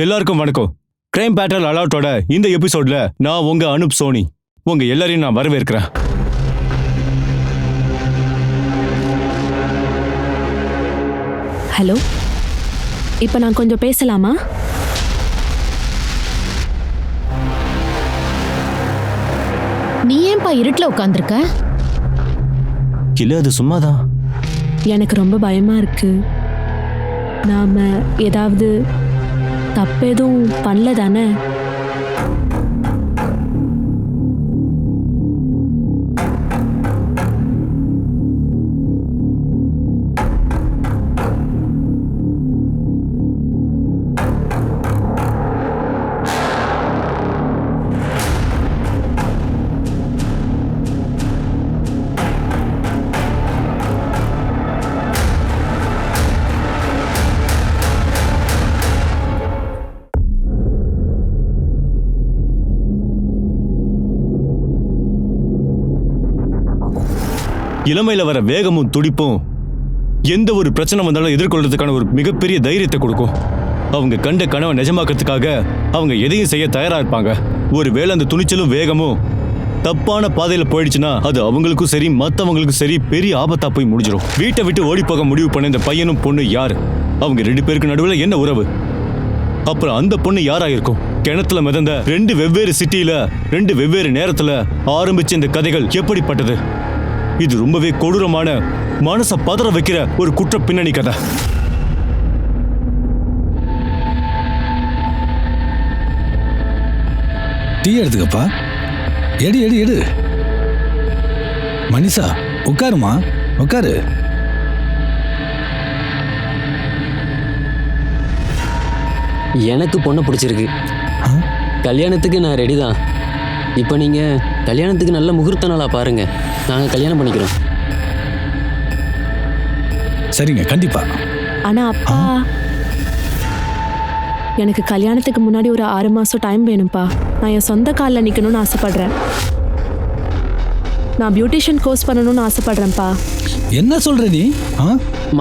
எல்லாருக்கும் வணக்கம். கிரைம் பேட்ரல் அலர்ட்டோட இந்த எபிசோட்ல நான் உங்க அனுப் சோனி உங்க எல்லாரையும் நான் வரவேற்கிறேன். ஹலோ, இப்போ நான் கொஞ்சம் பேசலாமா? நீ ஏன்பா இருட்டுல உட்காந்துருக்க? இல்ல, அது சும்மாதான். எனக்கு ரொம்ப பயமா இருக்கு. நாம ஏதாவது தப்பு எதுவும் பண்ணல தானே? இளமையில வர வேகமும் துடிப்பும் எந்த ஒரு பிரச்சனை வந்தாலும் எதிர்கொள்றதுக்கான ஒரு மிகப்பெரிய தைரியத்தை கொடுக்கும். அவங்க கண்ட கனவை நிஜமாக்கிறதுக்காக அவங்க எதையும் செய்ய தயாரா இருப்பாங்க. ஒருவேளை அந்த துணிச்சலும் வேகமும் தப்பான பாதையில போயிடுச்சுன்னா அது அவங்களுக்கும் சரி மற்றவங்களுக்கும் சரி பெரிய ஆபத்தா போய் முடிஞ்சிடும். வீட்டை விட்டு ஓடி போக முடிவு பண்ண இந்த பையனும் பொண்ணு யாரு? அவங்க 2 பேருக்கு நடுவில் என்ன உறவு? அப்புறம் அந்த பொண்ணு யாரா இருக்கும்? கிணத்துல மிதந்த 2 வெவ்வேறு சிட்டியில 2 வெவ்வேறு நேரத்துல ஆரம்பிச்ச இந்த கதைகள் எப்படிப்பட்டது? இது ரொம்பவே கொடூரமான, மனச பதற வைக்கிற ஒரு குற்ற பின்னணி கதை. டீ எடுத்துக்கப்பா. எடு எடு எடு. மனிஷா, உட்காருமா, உட்காரு. எனக்கு பொண்ணை பிடிச்சிருக்கு. கல்யாணத்துக்கு நான் ரெடி தான். இப்போ நீங்கள் கல்யாணத்துக்கு நல்ல முகூர்த்த நாளாக பாருங்கள். நாங்கள் கல்யாணம் பண்ணிக்கிறோம். சரிங்க, கண்டிப்பா. ஆனா அப்பா, எனக்கு கல்யாணத்துக்கு முன்னாடி ஒரு 6 மாசம் டைம் வேணும்ப்பா. நான் என் சொந்த காலில் நிற்கணும்னு ஆசைப்படுறேன். நான் பியூட்டிஷியன் கோர்ஸ் பண்ணணும்னு ஆசைப்படுறேன்ப்பா. என்ன சொல்ற நீ?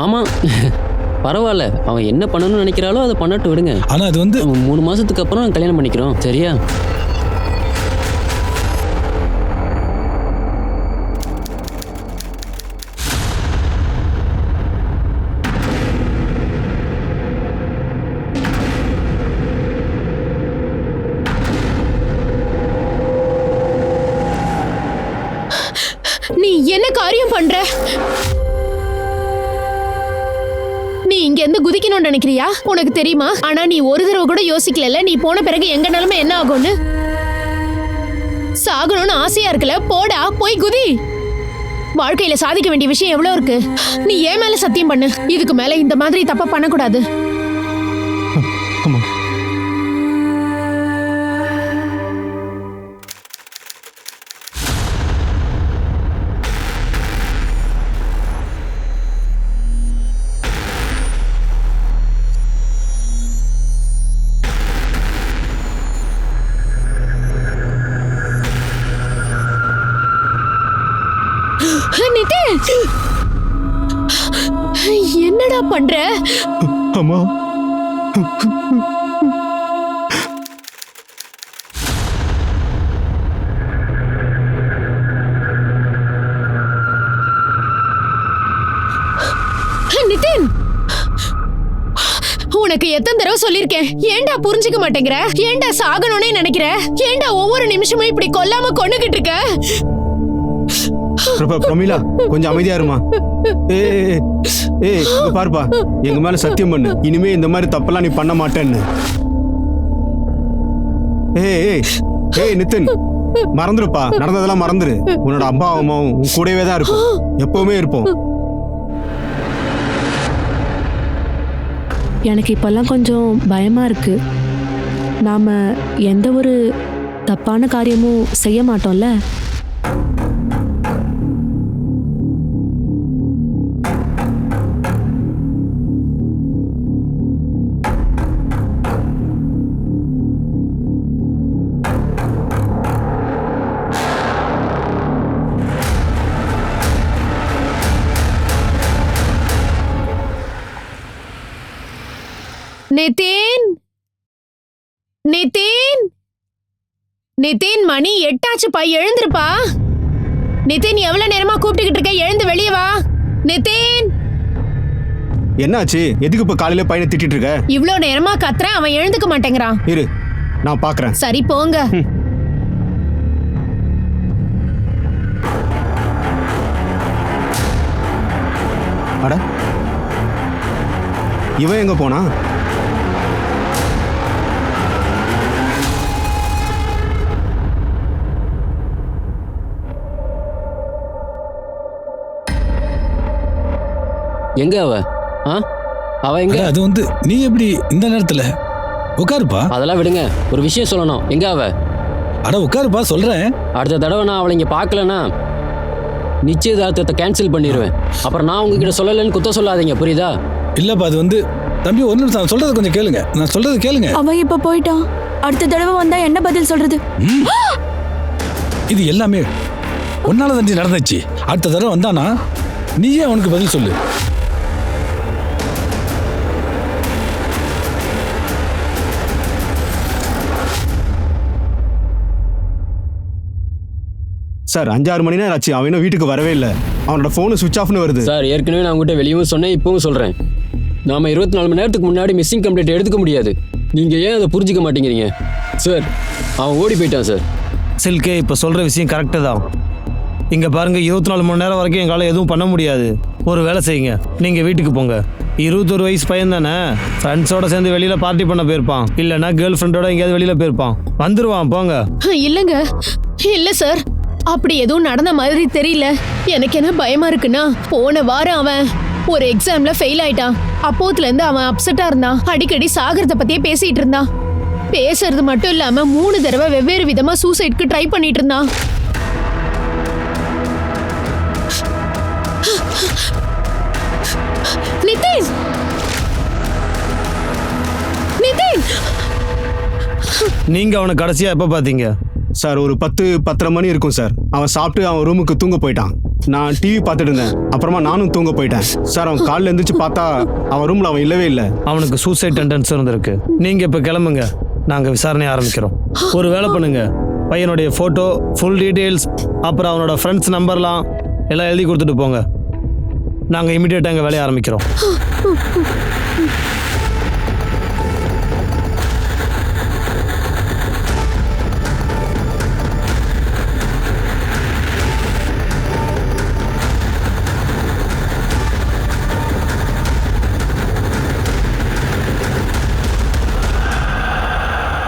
மாமா பரவாயில்ல, அவன் என்ன பண்ணணும்னு நினைக்கிறாளோ அதை பண்ணட்டு விடுங்க. ஆனால் அது வந்து 3 மாதத்துக்கு அப்புறம் நாங்கள் கல்யாணம் பண்ணிக்கிறோம், சரியா? நீ என்ன காரியம் பண்ற? நீ இங்க இருந்து குதிக்கணும்னு நினைக்கிறியா? உனக்கு தெரியுமா? ஆனா நீ ஒரு தடவை கூட யோசிக்கல நீ போன பிறகு எங்க நிலைமை என்ன ஆகும்னு. சாகணும்னு ஆசையா இருக்குல்ல, போடா போய் குதி. வாழ்க்கையில சாதிக்க வேண்டிய விஷயம் எவ்வளவு இருக்கு. நீ ஏன் மேல சத்தியம் பண்ணு, இதுக்கு மேல இந்த மாதிரி தப்பா பண்ணக்கூடாது. என்னடா பண்ற? அம்மா, நிதின், உனக்கு எத்தனை தடவை சொல்லிருக்கேன், ஏன்டா புரிஞ்சுக்க மாட்டேங்கிற? ஏன்டா சாகணும்னே நினைக்கிற? ஏன்டா ஒவ்வொரு நிமிஷமும் இப்படி கொல்லாம கொன்னுகிட்டு இருக்க? பிரமிளா, கொஞ்சம் அமைதியா இருமா. இங்க பாருப்பா, எங்க மேல சத்தியம் பண்ணு, இனிமே இந்த மாதிரி தப்பெல்லாம் நீ பண்ண மாட்டேன்னு. நிதின், மறந்துருப்பா, நடந்ததெல்லாம் மறந்துரு. உன்னோட அப்பா அம்மாவும் உன் கூடவே தான் இருக்கும், எப்பவுமே இருப்போம். எனக்கு இப்பெல்லாம் கொஞ்சம் பயமா இருக்கு. நாம எந்த ஒரு தப்பான காரியமும் செய்ய மாட்டோம்ல. நிதின் நிதின் நிதின், மணி 8 ஆச்சுப்பா, எழுந்திருப்பா. நிதின், எவ்வளவு நேரமா கூப்பிட்டுக்கிட்டு இருக்க? எழுந்து வெளியே வா. நிதின், என்னாச்சு? எதுக்கு இப்ப காலையில பையனை திட்டிட்டு இருக்க? இவ்ளோ நேரமா கத்துறேன், அவன் எழுந்துக்க மாட்டேங்கிறான். இரு, நான் பாக்குறேன். சரி போங்க. அட, இவன் எங்க போனா? எங்க அவ? அவ எங்க? அட, அது வந்து நீ எப்படி இந்த நேரத்துல? உட்காருப்பா. அதெல்லாம் விடுங்க, ஒரு விஷயம் சொல்லணும். எங்க அவ? அட உட்காருப்பா, சொல்றேன். அடுத்த தடவை நான் அவளை இங்க பார்க்கலன்னா நிச்சயதார்த்தத்தை கேன்சல் பண்ணிடுவேன். அப்புறம் நான் உங்ககிட்ட சொல்லலைன்னு குத்த சொல்லாதீங்க, புரியுதா? இல்லப்பா, அது வந்து தம்பி ஒரு நிமிஷம் நான் சொல்றதை கொஞ்சம் கேளுங்க. நான் சொல்றதை கேளுங்க. அவன் இப்ப போயிட்டான். அடுத்த தடவை வந்தா என்ன பதில் சொல்றது? இது எல்லாமே ஒன்னால தண்டி நடந்துச்சு. அடுத்த தடவை வந்தானா நீயே அவனுக்கு பதில் சொல்லு. சார், 5-6 மணி நேரம் ஆச்சு, அவன் இன்னும் வீட்டுக்கு வரவே இல்லை. அவனோட ஃபோனு சுவிட்ச் ஆஃப்னு வருது. சார், ஏற்கனவே நான் உங்ககிட்ட வெளியவும் சொன்னேன், இப்பவும் சொல்றேன். நாம 24 மணி நேரத்துக்கு முன்னாடி மிஸ்ஸிங் கம்ப்ளைண்ட் எடுத்துக்க முடியாது. நீங்க ஏன் அதை புரிஞ்சுக்க மாட்டேங்கிறீங்க? சார், அவன் ஓடி போயிட்டான் சார். சில்கே, இப்போ சொல்கிற விஷயம் கரெக்டு தான். இங்கே பாருங்கள், 24 மணி நேரம் வரைக்கும் எங்களால் எதுவும் பண்ண முடியாது. ஒரு வேலை செய்யுங்க, நீங்கள் வீட்டுக்கு போங்க. 21 வயசு பையன் தானே, ஃப்ரெண்ட்ஸோட சேர்ந்து வெளியில் பார்ட்டி பண்ண போயிருப்பான். இல்லைன்னா கேர்ள் ஃப்ரெண்டோட எங்கேயாவது வெளியில் போயிருப்பான். வந்துடுவான், போங்க. இல்லங்க, இல்ல சார், அப்படி எதுவும் நடந்த மாதிரி தெரியல. எனக்கு என்ன பயமா இருக்குன்னா, போன வாரம் அவன் ஒரு எக்ஸாம்ல ஃபெயில் ஆயிட்டான். அப்போத்துல இருந்து அவன் அப்செட்டா இருந்தான். அடிக்கடி சாகரத்தை பத்தியே பேசிட்டு இருந்தான். பேசுறது மட்டும் இல்லாம 3 தடவை வெவ்வேறு விதமா சூசைட்க்கு ட்ரை பண்ணிட்டு இருந்தான். நிதின், நிதின், நீங்கள் அவனை கடைசியாக எப்போ பார்த்தீங்க? சார், ஒரு 10-10:30 மணி இருக்கும் சார். அவன் சாப்பிட்டு அவன் ரூமுக்கு தூங்க போயிட்டான். நான் டிவி பார்த்துட்டு இருந்தேன். அப்புறமா நானும் தூங்க போயிட்டேன் சார். அவன் காலைல எழுந்திரிச்சு பார்த்தா அவன் ரூம்ல அவன் இல்லவே இல்லை. அவனுக்கு சூசைட் டெண்டன்ஸ் இருந்திருக்கு. நீங்கள் இப்போ கிளம்புங்க, நாங்கள் விசாரணை ஆரம்பிக்கிறோம். ஒரு வேலை பண்ணுங்க, பையனுடைய ஃபோட்டோ, ஃபுல் டீட்டெயில்ஸ், அப்புறம் அவனோட ஃப்ரெண்ட்ஸ் நம்பர்லாம் எல்லாம் எழுதி கொடுத்துட்டு போங்க. நாங்கள் இமீடியட்டாக எங்கள் வேலையை ஆரம்பிக்கிறோம்.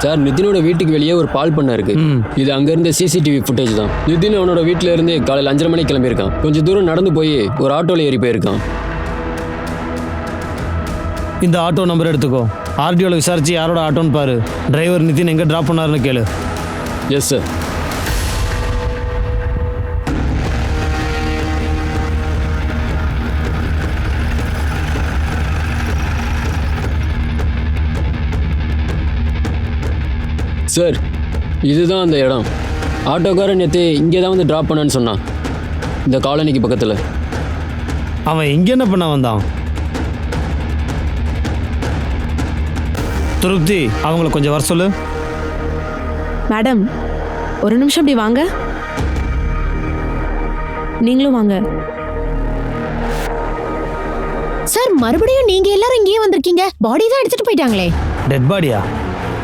சார், நிதினோட வீட்டுக்கு வெளியே ஒரு பால் பண்ண இருக்கு. இது அங்க இருந்த சிசிடிவி ஃபுட்டேஜ் தான். நிதின் அவனோட வீட்டுல இருந்து காலையில் 5:30 மணிக்கு கிளம்பியிருக்கான். கொஞ்சம் தூரம் நடந்து போய் ஒரு ஆட்டோல ஏறி போயிருக்கான். இந்த ஆட்டோ நம்பர் எடுத்துக்கோ. ஆர்டிஓவில் விசாரிச்சு யாரோட ஆட்டோன்னு பாரு. டிரைவர் நிதின் எங்கே ட்ராப் பண்ணாருன்னு கேளு. Yes sir. சார், இதுதான் அந்த இடம். ஆட்டோக்காரன் நேற்று இங்கே தான் வந்து ட்ராப் பண்ணான்னு சொன்னான், இந்த காலனிக்கு பக்கத்தில். அவன் இங்கே என்ன பண்ண வந்தான்? திருப்தி, அவங்கள கொஞ்சம் வர சொல்லு. மேடம், ஒரு நிமிஷம் இப்படி வாங்க. நீங்களும் வாங்க. சார், மறுபடியும் நீங்க எல்லாரும் இங்கேயே வந்திருக்கீங்க. பாடி தான் எடுத்துட்டு போயிட்டாங்களே. டெட் பாடியா?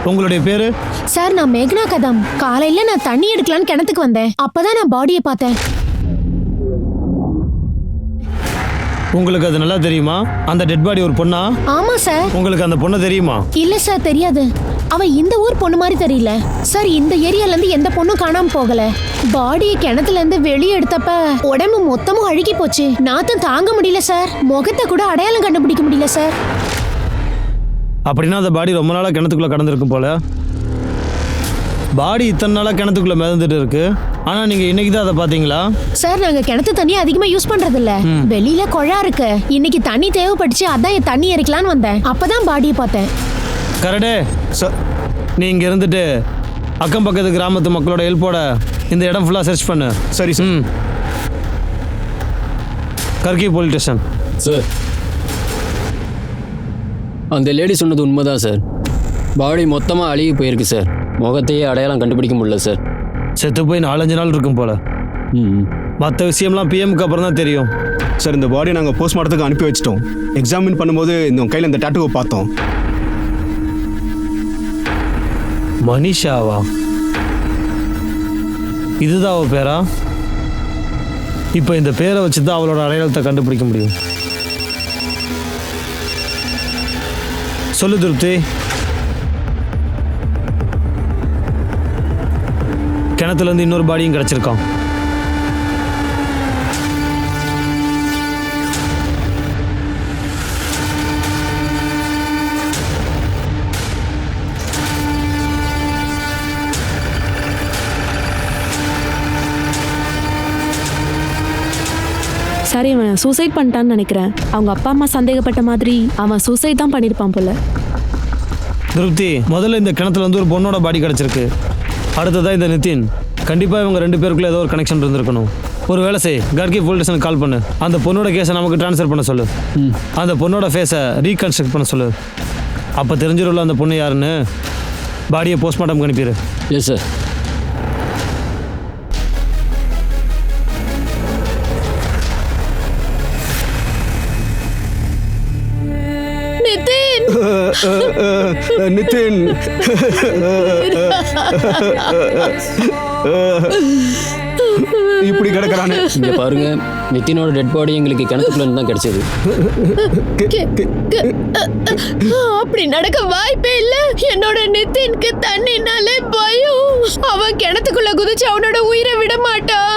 உங்களுடைய பேரு? சார், நான் மேக்னா கதம். காலையில நான் தண்ணி எடுக்கலான்னு கிணத்துக்கு வந்தேன். அப்பதான் நான் பாடியை பார்த்தேன். உங்களுக்கு அது நல்லா தெரியுமா? அந்த டெட் பாடி ஒரு பொண்ணா? ஆமா சார். உங்களுக்கு அந்த பொண்ணு தெரியுமா? இல்ல சார், தெரியாது. அவ இந்த ஊர் பொண்ணு மாதிரி தெரியல சார். இந்த ஏரியால இருந்து எந்த பொண்ணும் காணாம போகல. பாடியை கிணத்துல இருந்து வெளியே எடுத்தப்ப உடம்பு மொத்தமும் அழுகி போச்சு. நாத்தம் தாங்க முடியல சார். முகத்தை கூட அடையாளம் கண்டுபிடிக்க முடியல சார். அப்படின்னா அந்த பாடி ரொம்ப நாளாக கிணத்துக்குள்ளே கடந்திருக்கும் போல. பாடி இத்தனை நாளாக கிணத்துக்குள்ளே மிதந்துட்டு இருக்கு. ஆனால் நீங்கள் இன்னைக்கு தான் அதை பார்த்தீங்களா? சார், நாங்க கிணத்து தண்ணி அதிகமா யூஸ் பண்றது இல்ல. வெளியில குழா இருக்கு. இன்னைக்கு தண்ணி தேவைப்பட்டுச்சு, அதான் என் தண்ணி எரிக்கலான்னு வந்தேன். அப்பதான் பாடியை பார்த்தேன். கரெக்டே சார். நீ இங்கே இருந்துட்டு அக்கம் பக்கத்து கிராமத்து மக்களோட ஹெல்ப்போட இந்த இடம் ஃபுல்லாக சர்ச் பண்ணு. சரி சார். கர்கி போலீஸ் ஸ்டேஷன். சார், அந்த லேடி சொன்னது உண்மைதான் சார். பாடி மொத்தமாக அழுகி போயிருக்கு சார். முகத்தையே அடையாளம் கண்டுபிடிக்க முடியல சார். செத்து போய் 4-5 நாள் இருக்கும் போல. மற்ற விஷயம்லாம் பிஎம்க்கு அப்புறம் தான் தெரியும். சார் இந்த பாடியை நாங்கள் போஸ்ட்மார்ட்டத்துக்கு அனுப்பி வச்சிட்டோம். எக்ஸாமின் பண்ணும்போது இந்த கையில் இந்த டாட்டூவை பார்த்தோம். மனிஷாவா? இதுதான் அவள் பேரா? இப்போ இந்த பேரை வச்சு தான் அவளோட அடையாளத்தை கண்டுபிடிக்க முடியும். சொல்லு திருப்தி. கிணத்துலேருந்து இன்னொரு பாடியும் கிடச்சிருக்கான். சரி, அவன் சூசைட் பண்ணிட்டான்னு நினைக்கிறேன். அவங்க அப்பா அம்மா சந்தேகப்பட்ட மாதிரி அவன் சூசைட் தான் பண்ணியிருப்பான் போல. திருப்தி, முதல்ல இந்த கிணத்துல வந்து ஒரு பொண்ணோட பாடி கிடச்சிருக்கு. அடுத்ததான் இந்த நிதின். கண்டிப்பாக இவங்க 2 பேருக்குள்ள ஏதோ ஒரு கனெக்ஷன் இருந்திருக்கணும். ஒரு வேலை செய், கார்கி போலீஸ் ஸ்டேஷனுக்கு கால் பண்ணு. அந்த பொண்ணோட கேஸை நமக்கு ட்ரான்ஸ்ஃபர் பண்ண சொல்லு. அந்த பொண்ணோட ஃபேஸை ரீகன்ஸ்ட்ரக்ட் பண்ண சொல்லு. அப்போ தெரிஞ்சிடும்ல அந்த பொண்ணு யாருன்னு. பாடியை போஸ்ட்மார்ட்டம் அனுப்பிடு. Yes sir. நிதின் இப்படி கிடக்குறானே. இங்க பாருங்க, நிதினோட டெட் பாடி எங்களுக்கு கிணத்துக்குள்ள இருந்து தான் கிடைச்சது. அப்படி நடக்க வாய்ப்பே இல்ல. என்னோட நிதினுக்கு தண்ணினாலே பயம். அவன் கிணத்துக்குள்ள குதிச்சு அவனோட உயிரை விட மாட்டான்.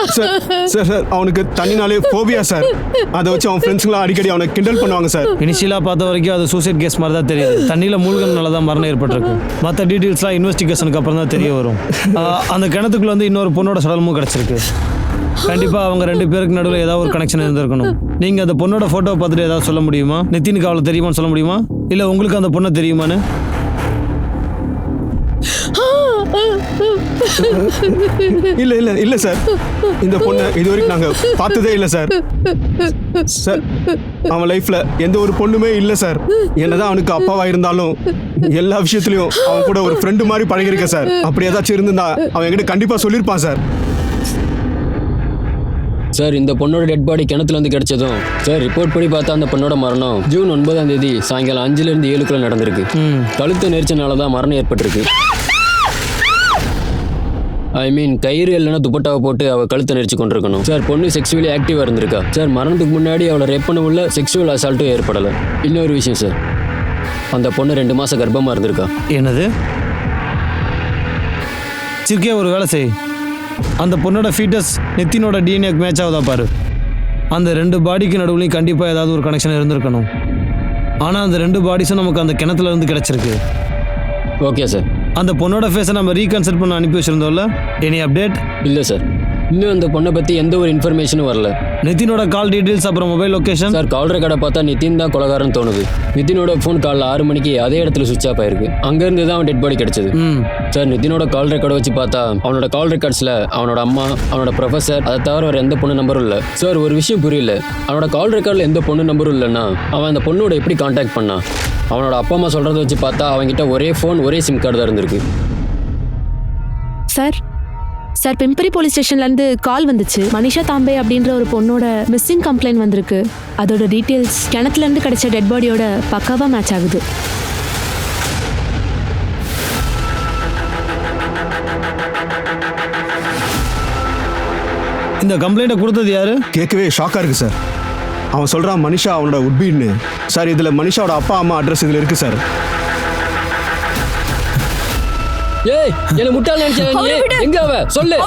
சார் அவனுக்கு தண்ணினாலே ஃபோபியா சார். அதை வச்சு அவன் ஃப்ரெண்ட்ஸ்லாம் அடிக்கடி அவனை கிண்டல் பண்ணுவாங்க சார். இனிஷியலாக பார்த்த வரைக்கும் அது சூசைட் கேஸ் மாதிரி தான் தெரியுது. தண்ணியில் மூழ்கினால தான் மரணம் ஏற்பட்டிருக்கு. மற்ற டீட்டெயில்ஸ்லாம் இன்வெஸ்டிகேஷனுக்கு அப்புறம் தான் தெரிய வரும். அந்த கிணத்துக்குள்ள வந்து இன்னொரு பொண்ணோட சடலமும் கிடச்சிருக்கு. கண்டிப்பாக அவங்க 2 பேருக்கு நடுவில் ஏதாவது ஒரு கனெக்ஷன் இருந்திருக்கணும். நீங்கள் அந்த பொண்ணோட ஃபோட்டோவை பார்த்துட்டு ஏதாவது சொல்ல முடியுமா? நிதினுக்கு அவளை தெரியுமான்னு சொல்ல முடியுமா? இல்லை உங்களுக்கு அந்த பொண்ணை தெரியுமான்னு? இல்ல இல்ல இல்ல சார், இந்த பொண்ணை இதுவரைக்கும் நாங்க பார்த்ததே இல்லை சார். சார் அவன் லைஃப்ல எந்த ஒரு பொண்ணுமே இல்லை சார். என்னதான் அவனுக்கு அப்பாவா இருந்தாலும் எல்லா விஷயத்துலயும் அவன் கூட ஒரு ஃப்ரெண்டு மாதிரி பழகிருக்க சார். அப்படி ஏதாச்சும் இருந்தா அவன் என்கிட்ட கண்டிப்பா சொல்லியிருப்பான் சார். சார், இந்த பொண்ணோட டெட் பாடி கிணத்துல இருந்து கிடைச்சதும் சார் ரிப்போர்ட் படி பார்த்தா அந்த பொண்ணோட மரணம் ஜூன் 9ஆம் தேதி சாயங்காலம் 5லேருந்து 7க்குள்ள நடந்திருக்கு. கழுத்து நெரிச்சனால தான் மரணம் ஏற்பட்டிருக்கு. ஐ மீன் கயிறு இல்லைன்னா துப்பட்டாவை போட்டு அவள் கழுத்தை நெரிச்சு கொண்டிருக்கணும். சார் பொண்ணு செக்ஷுவலி ஆக்டிவாக இருந்திருக்கா. சார் மரணத்துக்கு முன்னாடி அவளை ரேப் பண்ண உள்ள செக்ஷுவல் அசால்ட்டும் ஏற்படலை. இன்னொரு விஷயம் சார், அந்த பொண்ணு 2 மாதம் கர்ப்பமாக இருந்திருக்கா. என்னது? சிற்கே ஒரு வேலை செய், அந்த பொண்ணோட ஃபீட்டஸ் நிதினோட டிஎன்ஏக்கு மேட்ச் ஆகுதா பாரு. அந்த 2 பாடிக்கு நடுவுலையும் கண்டிப்பாக ஏதாவது ஒரு கனெக்ஷன் இருந்திருக்கணும். ஆனால் அந்த 2 பாடிஸும் நமக்கு அந்த கிணத்துல இருந்து கிடச்சிருக்கு. Okay sir. அந்த பொண்ணோட ஃபேஸை நம்ம ரீகன்சல்ட் பண்ண அனுப்பி வச்சிருந்தோம்ல, எனி அப்டேட்? இல்லை சார், இன்னும் அந்த பொண்ணை பற்றி எந்த ஒரு இன்ஃபர்மேஷனும் வரல. நிதினோட கால் டீட்டெயில்ஸ் அப்புறம் மொபைல் லொக்கேஷன்? சார் கால் ரெக்கார்டை பார்த்தா நிதின் தான் கொலகாரன்னு தோணுது. நிதினோட ஃபோன் காலைல 6 மணிக்கு அதே இடத்துல சுவிட்ச் ஆஃப் ஆயிருக்கு. அங்கேருந்து தான் அவன் டெட் பாடி கிடைச்சது. சார் நிதினோட கால் ரெக்கார்டை வச்சு பார்த்தா அவனோட கால் ரெக்கார்ட்ஸில் அவனோட அம்மா, அவனோட ப்ரொஃபஸர், அதை தவிர வேறு எந்த பொண்ணு நம்பரும் இல்லை. சார் ஒரு விஷயம் புரியல, அவனோட கால் ரெக்கார்டில் எந்த பொண்ணு நம்பரும் இல்லைன்னா அவன் அந்த பொண்ணோட எப்படி கான்டாக்ட் பண்ணான்? அவனோட அப்பா அம்மா சொல்கிறத வச்சு பார்த்தா அவன்கிட்ட ஒரே ஃபோன் ஒரே சிம் கார்டு தான் இருந்திருக்கு. சார் பிம்பரி போலீஸ் ஸ்டேஷன்லேருந்து கால் வந்துச்சு. மனிஷா தாம்பே அப்படின்ற ஒரு பொண்ணோட மிஸ்ஸிங் கம்ப்ளைண்ட் வந்திருக்கு. அதோட டீட்டெயில்ஸ் கிணத்துலேருந்து கிடைச்ச டெட் பாடியோட பக்காவாக மேட்ச் ஆகுது. இந்த கம்ப்ளைண்ட்டை கொடுத்தது யாரு? கேட்கவே ஷாக்காக இருக்கு சார். அவன் சொல்கிறான் மனிஷா அவனோட உட்பீன்னு. சார் இதில் மனிஷாவோட அப்பா அம்மா அட்ரஸ் இதில் இருக்கு சார். ஏய் என்ன முட்டாள் நினைச்சேன் நீ? எங்க அவ சொல்லு.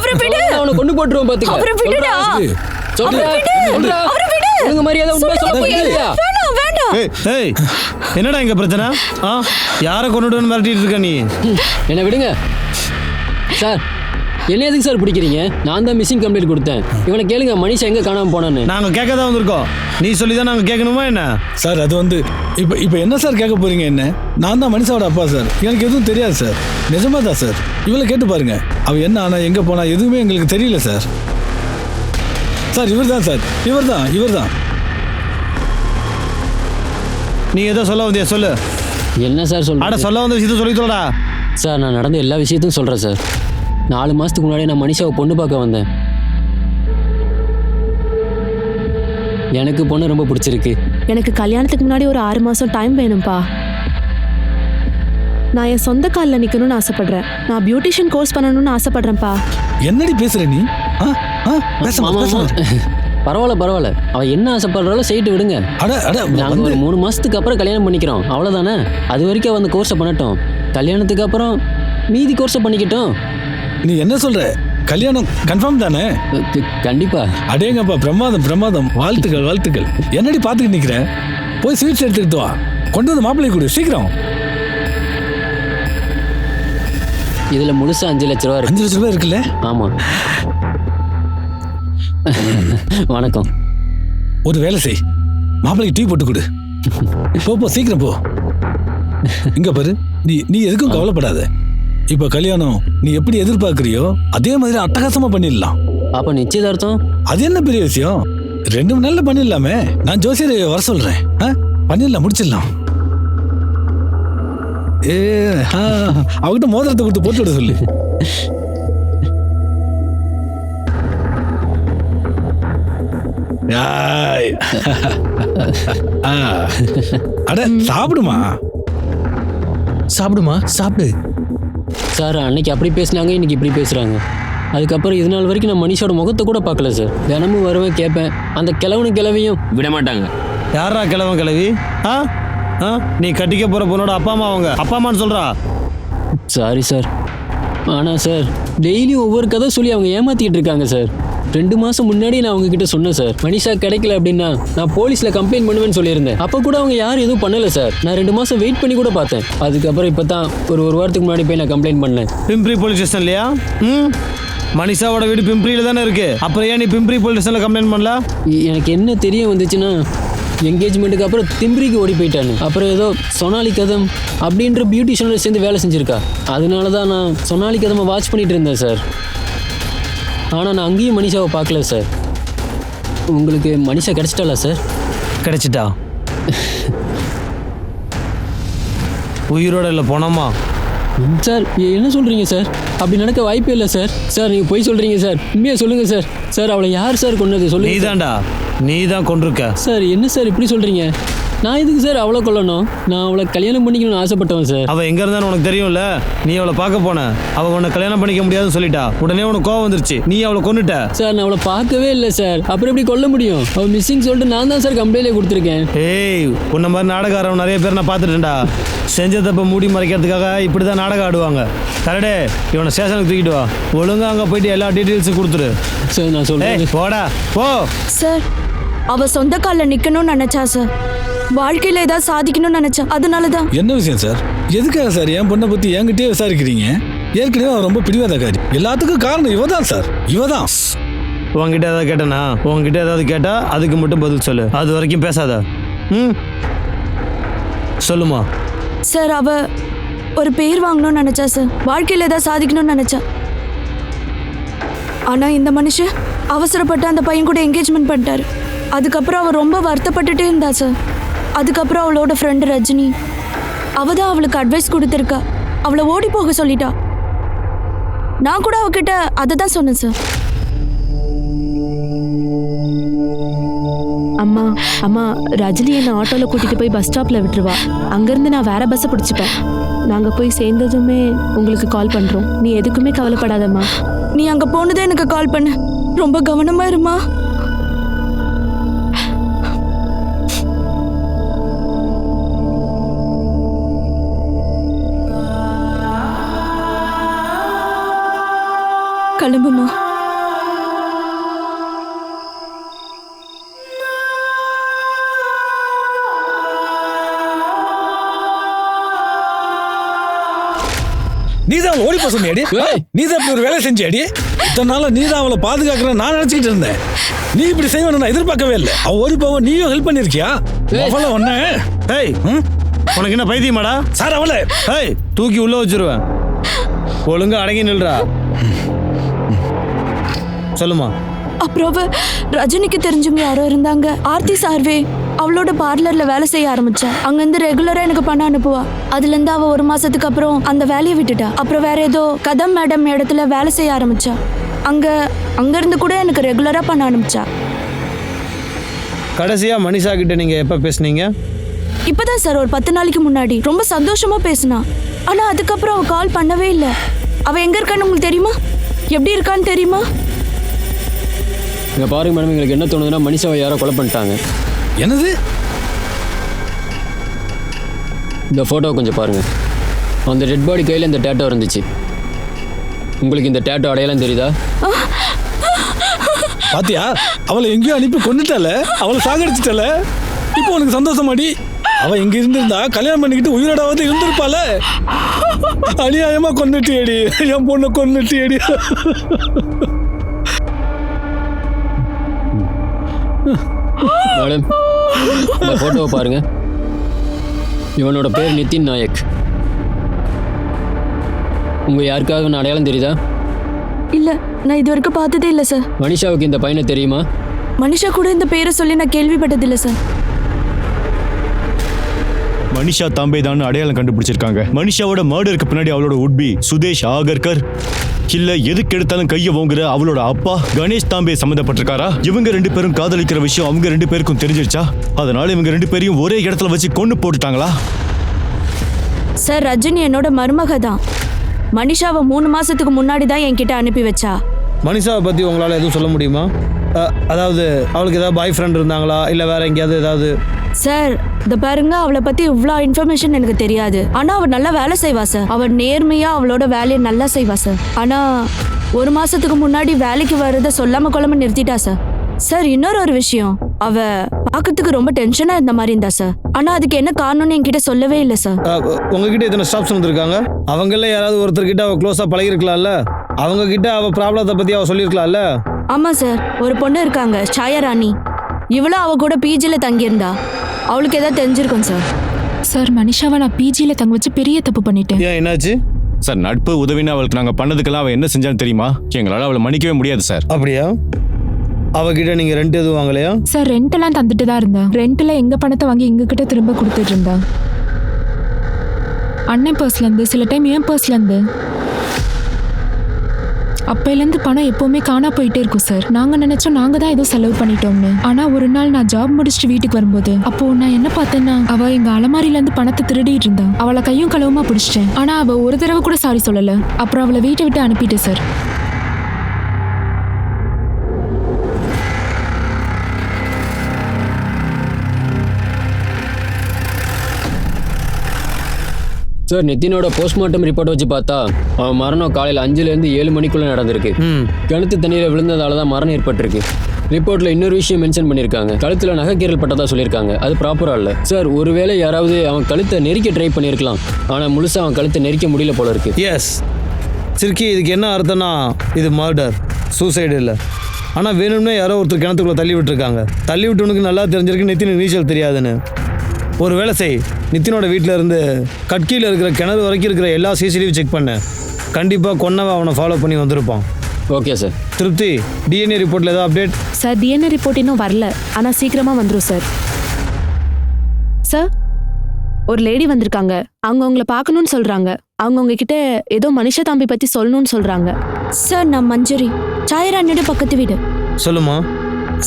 அவனை கொண்டு போட்டுருவோம் பாத்துக்க. சொல்லுடா. உங்க மரியாதை உண்மை சொல்ல போறியா? ஏய் என்னடா இங்க பிரச்சனை? யாரை கொண்டுட்டு மிரட்டிட்டு இருக்க நீ? என்ன விடுங்க சார். என்ன எதுக்கு சார் பிடிக்கிறீங்க? நான் தான் மிஸ்ஸிங் கம்ப்ளைண்ட் கொடுத்தேன். இவனை கேளுங்க மனிஷா எங்க காணாம போனான்னு. நாங்க கேட்க தான் வந்திருக்கோம். நீ சொல்லி தான் நாங்க கேட்கணுமா என்ன? சார் அது வந்து இப்போ என்ன சார் கேட்க போறீங்க? என்ன, நான் தான் மனிஷாவோட அப்பா சார். எனக்கு எதுவும் தெரியாது சார். நிஜமா தான் சார். இவளை கேட்டு பாருங்க. அவ என்ன ஆனா எங்க போனா எதுவுமே எங்களுக்கு தெரியல சார். சார் இவர் தான் சார். இவர் தான். நீ ஏதோ சொல்ல வந்தியா? சொல்லு. என்ன சார் அட சொல்கிறேன் சொல்ல வந்த விஷயத்த சொல்லி சொல்லடா. சார், நான் நடந்த எல்லா விஷயத்தையும் சொல்கிறேன் சார். 4 மாதத்துக்கு முன்னாடி நான் மனிஷாவை பொண்ணு பார்க்க வந்தேன். எனக்கு பொண்ணு ரொம்ப பிடிச்சிருக்கு. எனக்கு கல்யாணத்துக்கு முன்னாடி ஒரு 6 மாசம் டைம் வேணும்ப்பா. நான் என் சொந்த காலில் நிற்கணும்னு ஆசைப்படுறேன். நான் பியூட்டிஷியன் கோர்ஸ் பண்ணணும்னு ஆசைப்படுறேன்ப்பா. என்னடி பேசுற நீ? பேசமா ஆமா, பேசமா. பரவாயில்ல. அவள் என்ன ஆசைப்படுறாலும் செய்யிட்டு விடுங்க. அட அட நாங்கள் ஒரு 3 மாதத்துக்கு அப்புறம் கல்யாணம் பண்ணிக்கிறோம், அவ்வளோதானே. அது வரைக்கும் அவன் அந்த கோர்ஸை பண்ணட்டும். கல்யாணத்துக்கு அப்புறம் மீதி கோர்ஸை பண்ணிக்கிட்டோம். நீ என்ன சொல்ற? கல்யாணம் கன்ஃபார்ம் தானே? கண்டிப்பா. அடேங்கப்பா, பிரமாதம் பிரமாதம். வாழ்த்துக்கள். என்னடி பார்த்துக்கிட்டு நிக்கிற? போய் ஸ்வீட்ஸ் எடுத்துக்கிட்டு வா. கொண்டு வந்து மாப்பிள்ளை கொடு சீக்கிரம். இதில் முழுசா 5 லட்ச ரூபா இருக்கு. 5 லட்ச ரூபாய் இருக்குல்ல? ஆமாம். வணக்கம். ஒரு வேலை செய், மாப்பிள்ளைக்கு டீ போட்டு கொடு. போ சீக்கிரம் போ. இங்க பாரு, நீ எதுக்கும் கவலைப்படாத. இப்ப கல்யாணம் நீ எப்படி எதிர்பார்க்கறியோ அதே மாதிரி அட்டகாசமா பண்ணிடலாம். அப்போ நிச்சயதார்த்தம்? அது என்ன பெரிய விஷயம், 2 மணி நேரத்துல பண்ணிடலாமே. நான் ஜோசியரை வர சொல்றேன். பண்ணிடலாம், முடிச்சிடலாம். அவகிட்ட மோதிரத்தை கொடுத்து போட்டு விட சொல்லு. அட சாப்பிடுமா சாப்பிடு. சார், அன்னைக்கு அப்படி பேசினாங்க, இன்னைக்கு இப்படி பேசுகிறாங்க. அதுக்கப்புறம் இது நாள் வரைக்கும் நான் மனுஷோட முகத்தை கூட பார்க்கல சார். தினமும் வருவேன், கேட்பேன். அந்த கிழவியும் விட மாட்டாங்க. யாரா கிழவன் கிழவி? நீ கட்டிக்க போற பொண்ணோட அப்பா அம்மா அவங்க அப்பா அம்மான்னு சொல்றா. Sorry sir. ஆனால் சார், டெய்லியும் ஒவ்வொரு கதை சொல்லி அவங்க ஏமாத்திக்கிட்டு இருக்காங்க சார். 2 மாதம் முன்னாடி நான் அவங்க கிட்ட சொன்னேன் சார், மனிஷா கிடைக்கல அப்படின்னா நான் போலீஸில் கம்ப்ளைண்ட் பண்ணுவேன்னு சொல்லியிருந்தேன். அப்போ கூட அவங்க யாரும் எதுவும் பண்ணலை சார். நான் 2 மாதம் வெயிட் பண்ணி கூட பார்த்தேன். அதுக்கப்புறம் இப்போ தான் ஒரு வாரத்துக்கு முன்னாடி போய் நான் கம்ப்ளைண்ட் பண்ணேன். பிம்பிரி போலீஸ் ஸ்டேஷன் இல்லையா? மனிஷாவோட வீடு பிம்பிரியில தானே இருக்கு. அப்புறம் ஏன் நீ பிம்பிரி போலீஸ் ஸ்டேஷன்ல கம்ப்ளைண்ட் பண்ணல? எனக்கு என்ன தெரிய வந்துச்சுன்னா, என்கேஜ்மெண்ட்டுக்கு அப்புறம் திம்பிரிக்கு ஓடி போயிட்டானு. அப்புறம் ஏதோ சொனாலி கதம் அப்படின்ற பியூட்டிஷியனோட சேர்ந்து வேலை செஞ்சுருக்கா. அதனால தான் நான் சொனாலி கதமை வாட்ச் பண்ணிட்டு இருந்தேன் சார். ஆனால் நான் அங்கேயும் மனிஷாவை பார்க்கல சார். உங்களுக்கு மனிஷா கிடைச்சிட்டாளா சார்? கிடைச்சிட்டா. உயிரோட இல்லை போனோமா? சார், என்ன சொல்கிறீங்க சார்? அப்படி நடக்க வாய்ப்பே இல்லை சார். சார், நீங்கள் போய் சொல்கிறீங்க சார். உண்மையாக சொல்லுங்கள் சார். சார், அவளை யார் சார் கொண்டது சொல்லுங்க. நீதான்டா, நீதான் கொண்டிருக்க. சார், என்ன சார் இப்படி சொல்கிறீங்க? நான் எதுக்கு சார் அவளை கொல்லணும்? நான் அவளை கல்யாணம் பண்ணிக்கணும்னு ஆசைப்பட்டவன் சார். அவள் எங்கே இருந்தான்னு உனக்கு தெரியும்ல. நீ அவளை பார்க்க போன, அவள் உன்னை கல்யாணம் பண்ணிக்க முடியாதுன்னு சொல்லிட்டா. உடனே உனக்கு கோவம் வந்துருச்சு, நீ அவளை கொன்னுட்ட. சார், நான் அவளை பார்க்கவே இல்லை சார். அப்புறம் எப்படி கொல்ல முடியும்? அவள் மிஸ்ஸிங் சொல்லிட்டு நான் தான் சார் கம்ப்ளைண்ட்லேயே கொடுத்துருக்கேன். ஏய், உன்ன மாதிரி நாடகாரம் நிறைய பேர் நான் பார்த்துட்டேன்டா. செஞ்ச தப்ப மூடி மறைக்கிறதுக்காக இப்படி தான் நாடகம் ஆடுவாங்க. கரெக்டே, இவனை ஸ்டேஷனுக்கு தூக்கிட்டு வா. ஒழுங்கா அங்கே போயிட்டு எல்லா டீட்டெயில்ஸும் கொடுத்துரு. சார், நான் சொல்றேன். போடா போ. சார், அவ சொந்த காலில் நிக்கணும்னு நினைச்சா சார். வாழ்க்கையில ஏதாவது சாதிக்கணும்னு நினைச்சா, அதனாலதான். என்ன விஷயம் சார்? எதுக்காக சார் என் பொண்ணை பத்தி என்கிட்டயே விசாரிக்கிறீங்க? ஏற்கனவே அவன் ரொம்ப பிடிவாதக்காரி. எல்லாத்துக்கும் காரணம் இவதான் சார், இவதான். உங்ககிட்ட ஏதாவது கேட்டனா? உங்ககிட்ட ஏதாவது கேட்டா அதுக்கு மட்டும் பதில் சொல்லு. அது வரைக்கும் பேசாத. சொல்லுமா. சார், அவ ஒரு பேர் வாங்கணும்னு நினைச்சா சார். வாழ்க்கையில ஏதாவது சாதிக்கணும்னு நினைச்சா. ஆனா இந்த மனுஷன் அவசரப்பட்டு அந்த பையன் கூட என்கேஜ்மெண்ட் பண்ணிட்டாரு. அதுக்கப்புறம் அவ ரொம்ப வருத்தப்பட்டுட்டே இருந்தா சார். அதுக்கப்புறம் அவளோட ஃப்ரெண்டு ரஜினி, அவ தான் அவளுக்கு அட்வைஸ் கொடுத்துருக்கா. அவளை ஓடி போக சொல்லிட்டா. நான் கூட அவகிட்ட அதை தான் சொன்னேன் சார். அம்மா ரஜினி என்னை ஆட்டோவில் கூட்டிகிட்டு போய் பஸ் ஸ்டாப்பில் விட்டுருவா. அங்கேருந்து நான் வேற பஸ்ஸை பிடிச்சிப்பேன். நாங்கள் போய் சேர்ந்ததுமே உங்களுக்கு கால் பண்ணுறோம். நீ எதுக்குமே கவலைப்படாதம்மா. நீ அங்கே போனதே எனக்கு கால் பண்ணு. ரொம்ப கவனமா இருமா. கிளம்புமா. நீதான் ஓடி போக சொன்னியாடி? நீதான் இப்படி ஒரு வேலை செஞ்சியாடி? இத்தனை நாளா நீதான் அவளை பாதுகாக்கிற நான் நினைச்சுக்கிட்டு இருந்தேன். நீ இப்படி செய்வேன் நான் எதிர்பார்க்கவே இல்லை. அவ ஓடி போவ நீயும் ஹெல்ப் பண்ணிருக்கியா? அவளை ஒண்ணு. ஏய், உனக்கு என்ன பைத்தியமாடா? சார், அவளை தூக்கி உள்ள வச்சிருவேன். ஒழுங்கா அடங்கி நில்றா. சொல்லுமா. அப்புறம் ரஜினிக்கு தெரிஞ்சவங்க யாரோ இருந்தாங்க. ஆர்த்தி சார்வே அவளோட பார்லர்ல வேலை செய்ய ஆரம்பிச்சா. அங்கிருந்து ரெகுலரா எனக்கு பணம் அனுப்புவா. அதுல இருந்து அவ 1 மாசத்துக்கு அப்புறம் அந்த வேலையை விட்டுட்டா. அப்புறம் வேற ஏதோ கதம் மேடம் இடத்துல வேலை செய்ய ஆரம்பிச்சா. அங்க இருந்து கூட எனக்கு ரெகுலரா பணம் அனுப்பிச்சா. கடைசியா மனிஷா கிட்ட நீங்க எப்ப பேசுனீங்க? இப்பதான் சார் ஒரு 10 நாளைக்கு முன்னாடி ரொம்ப சந்தோஷமா பேசினா. ஆனா அதுக்கப்புறம் அவ கால் பண்ணவே இல்லை. அவ எங்க இருக்கான்னு உங்களுக்கு தெரியுமா? எப்படி இருக்கான்னு தெரியுமா? இங்கே பாருங்க மேடம், எங்களுக்கு என்ன தோணுதுன்னா மனிஷாவை யாரோ கொலை பண்ணிட்டாங்க. என்னது? இந்த ஃபோட்டோவை கொஞ்சம் பாருங்கள். அந்த டெட் பாடி கையில் இந்த டேட்டோ இருந்துச்சு. உங்களுக்கு இந்த டேட்டோ அடையாளம் தெரியுதா? பாத்தியா, அவளை எங்கேயோ அனுப்பி கொண்டுட்டால, அவளை சாகடிச்சிட்டால. இப்போ உனக்கு சந்தோஷமாடி? அவ இங்க இருந்திருந்தா கல்யாணம் பண்ணிக்கிட்டு உயிரோடாவது இருந்திருப்பால. அநியாயமா கொன்னுட்டியடி, என் பொண்ணை கொன்னுட்டியடி. மேடம், இந்த ஃபோட்டோவை பாருங்க. இவனோட பேர் நிதின் நாயக். உங்க யாருக்காவது அடையாளம் தெரியுதா? இல்ல, நான் இது வரைக்கும் பார்த்ததே இல்லை சார். மனிஷாவுக்கு இந்த பையனை தெரியுமா? மனிஷா கூட இந்த பேரை சொல்லி நான் கேள்விப்பட்டதில்லை சார். மனிஷா தாம்பே தான் அடையாளம் கண்டுபிடிச்சிருக்காங்க. மனிஷாவோட மர்டருக்கு பின்னாடி அவளோட உட்பி சுதேஷ் ஆகர்கர் இல்ல எதுக்கு எடுத்தாலும் கைய ஓங்குற அவளோட அப்பா கணேஷ் தாம்பே சம்மந்தப்பட்டிருக்காரா? இவங்க 2 பேரும் காதலிக்கிற விஷயம் அவங்க 2 பேருக்கும் தெரிஞ்சிருச்சா? அதனால இவங்க 2 பேரையும் ஒரே இடத்துல வச்சு கொண்டு போட்டுட்டாங்களா? சார், ரஜினி என்னோட மருமக தான். மனிஷாவை 3 மாசத்துக்கு முன்னாடி தான் என்கிட்ட அனுப்பி வச்சா. மனிஷாவை பத்தி உங்களால எதுவும் சொல்ல முடியுமா? அதாவது அவளுக்கு ஏதாவது பாய் ஃப்ரெண்ட் இருந்தாங்களா, இல்ல வேற எங்கேயாவது ஏதாவது? சார், இந்த பாருங்க, அவளை பத்தி இவ்வளோ இன்ஃபர்மேஷன் எனக்கு தெரியாது. ஆனா அவள் நல்லா வேலை செய்வா சார். அவள் நேர்மையா அவளோட வேலையை நல்லா செய்வா சார். ஆனா 1 மாசத்துக்கு முன்னாடி வேலைக்கு வர்றதை சொல்லாம கொள்ளாம நிறுத்திட்டா சார். சார், இன்னொரு விஷயம், அவ பார்க்கறதுக்கு ரொம்ப டென்ஷனா இருந்த மாதிரி இருந்தா சார். ஆனா அதுக்கு என்ன காரணம்னு என்கிட்ட சொல்லவே இல்லை சார். உங்ககிட்ட எத்தனை ஸ்டாஃப்ஸ் வந்திருக்காங்க? அவங்கள யாராவது ஒருத்தர்கிட்ட அவ க்ளோஸா பழகிருக்கலாம்ல? அவங்க கிட்ட அவ ப்ராப்ளத்தை பத்தி அவ சொல்லியிருக்கலாம்ல? ஆமா சார், ஒரு பொண்ணு இருக்காங்க, சாயா ராணி. இவளும் அவ கூட பிஜில தங்கியிருந்தா. அவளுக்கு ஏதாவது தெரிஞ்சிருக்கும் சார். சார், மனிஷாவை நான் பிஜியில் தங்க வச்சு பெரிய தப்பு பண்ணிட்டேன். ஏன், என்னாச்சு? சார், நட்பு உதவின்னு அவளுக்கு நாங்க பண்ணதுக்கெல்லாம் அவ என்ன செஞ்சான்னு தெரியுமா? எங்களால அவளை மன்னிக்கவே முடியாது சார். அப்படியா? அவகிட்ட நீங்க ரெண்ட் எதுவும் வாங்கலையா? சார், ரெண்டெல்லாம் தந்துட்டு தான் இருந்தா. ரெண்டில் எங்க பணத்தை வாங்கி எங்ககிட்ட திரும்ப கொடுத்துட்டு இருந்தா. அண்ணன் பர்ஸ்லேருந்து, சில டைம் என் பர்ஸ்லேருந்து. அப்பையிலேருந்து பணம் எப்போவுமே காணா போயிட்டே இருக்கும் சார். நாங்கள் நினைச்சோம் நாங்கள் தான் ஏதோ செலவு பண்ணிட்டோம்னு. ஆனால் ஒரு நாள் நான் ஜாப் முடிச்சுட்டு வீட்டுக்கு வரும்போது அப்போ நான் என்ன பார்த்தேன்னா, அவள் எங்கள் அலமாரியிலேருந்து பணத்தை திருடிட்டு இருந்தா. அவளை கையும் களவுமா பிடிச்சிட்டேன். ஆனால் அவள் ஒரு தடவை கூட சாரி சொல்லலை. அப்புறம் அவளை வீட்டை விட்டு அனுப்பிட்டேன் சார். சார், நிதினோட போஸ்ட்மார்ட்டம் ரிப்போர்ட் வச்சு பார்த்தா அவன் மரணம் காலையில் 5லேருந்து 7 மணிக்குள்ள நடந்திருக்கு. கிணத்து தண்ணீரை விழுந்ததால தான் மரணம் ஏற்பட்டிருக்கு. ரிப்போர்ட்ல இன்னொரு விஷயம் மென்ஷன் பண்ணியிருக்காங்க. கழுத்துல நகைக்கீரல் பட்டதா சொல்லியிருக்காங்க. அது ப்ராப்பரா இல்லை சார். ஒருவேளை யாராவது அவன் கழுத்தை நெரிக்க ட்ரை பண்ணியிருக்கலாம். ஆனால் முழுசா அவன் கழுத்தை நெரிக்க முடியல போல இருக்கு. எஸ் சிறுக்கி, இதுக்கு என்ன அர்த்தம்னா இது மர்டர், சூசைடு இல்லை. ஆனால் வேணும்னே யாரோ ஒருத்தர் கிணத்துக்குள்ள தள்ளி விட்டுருக்காங்க. தள்ளி விட்டுனுக்கு நல்லா தெரிஞ்சிருக்கு நித்தினுக்கு நீச்சல் தெரியாதுன்னு. ஒரு வேலை செய், நித்தினோட வீட்டில் இருந்து கட்கியில் இருக்கிற கிணறு வரைக்கும் இருக்கிற எல்லா சிசிடிவி செக் பண்ண. கண்டிப்பாக கொன்னவன் அவனை ஃபாலோ பண்ணி வந்திருப்பான். Okay sir. திருப்தி, டிஎன்ஏ ரிப்போர்ட்டில் ஏதாவது அப்டேட்? சார், டிஎன்ஏ ரிப்போர்ட் இன்னும் வரல. ஆனால் சீக்கிரமாக வந்துடும் சார். சார், ஒரு லேடி வந்திருக்காங்க. அவங்க உங்களை பார்க்கணும்னு சொல்கிறாங்க. அவங்க உங்ககிட்ட ஏதோ மனிஷா தாம்பி பற்றி சொல்லணும்னு சொல்கிறாங்க. சார், நான் மஞ்சரி, சாயராணியோட பக்கத்து வீடு. சொல்லுமா.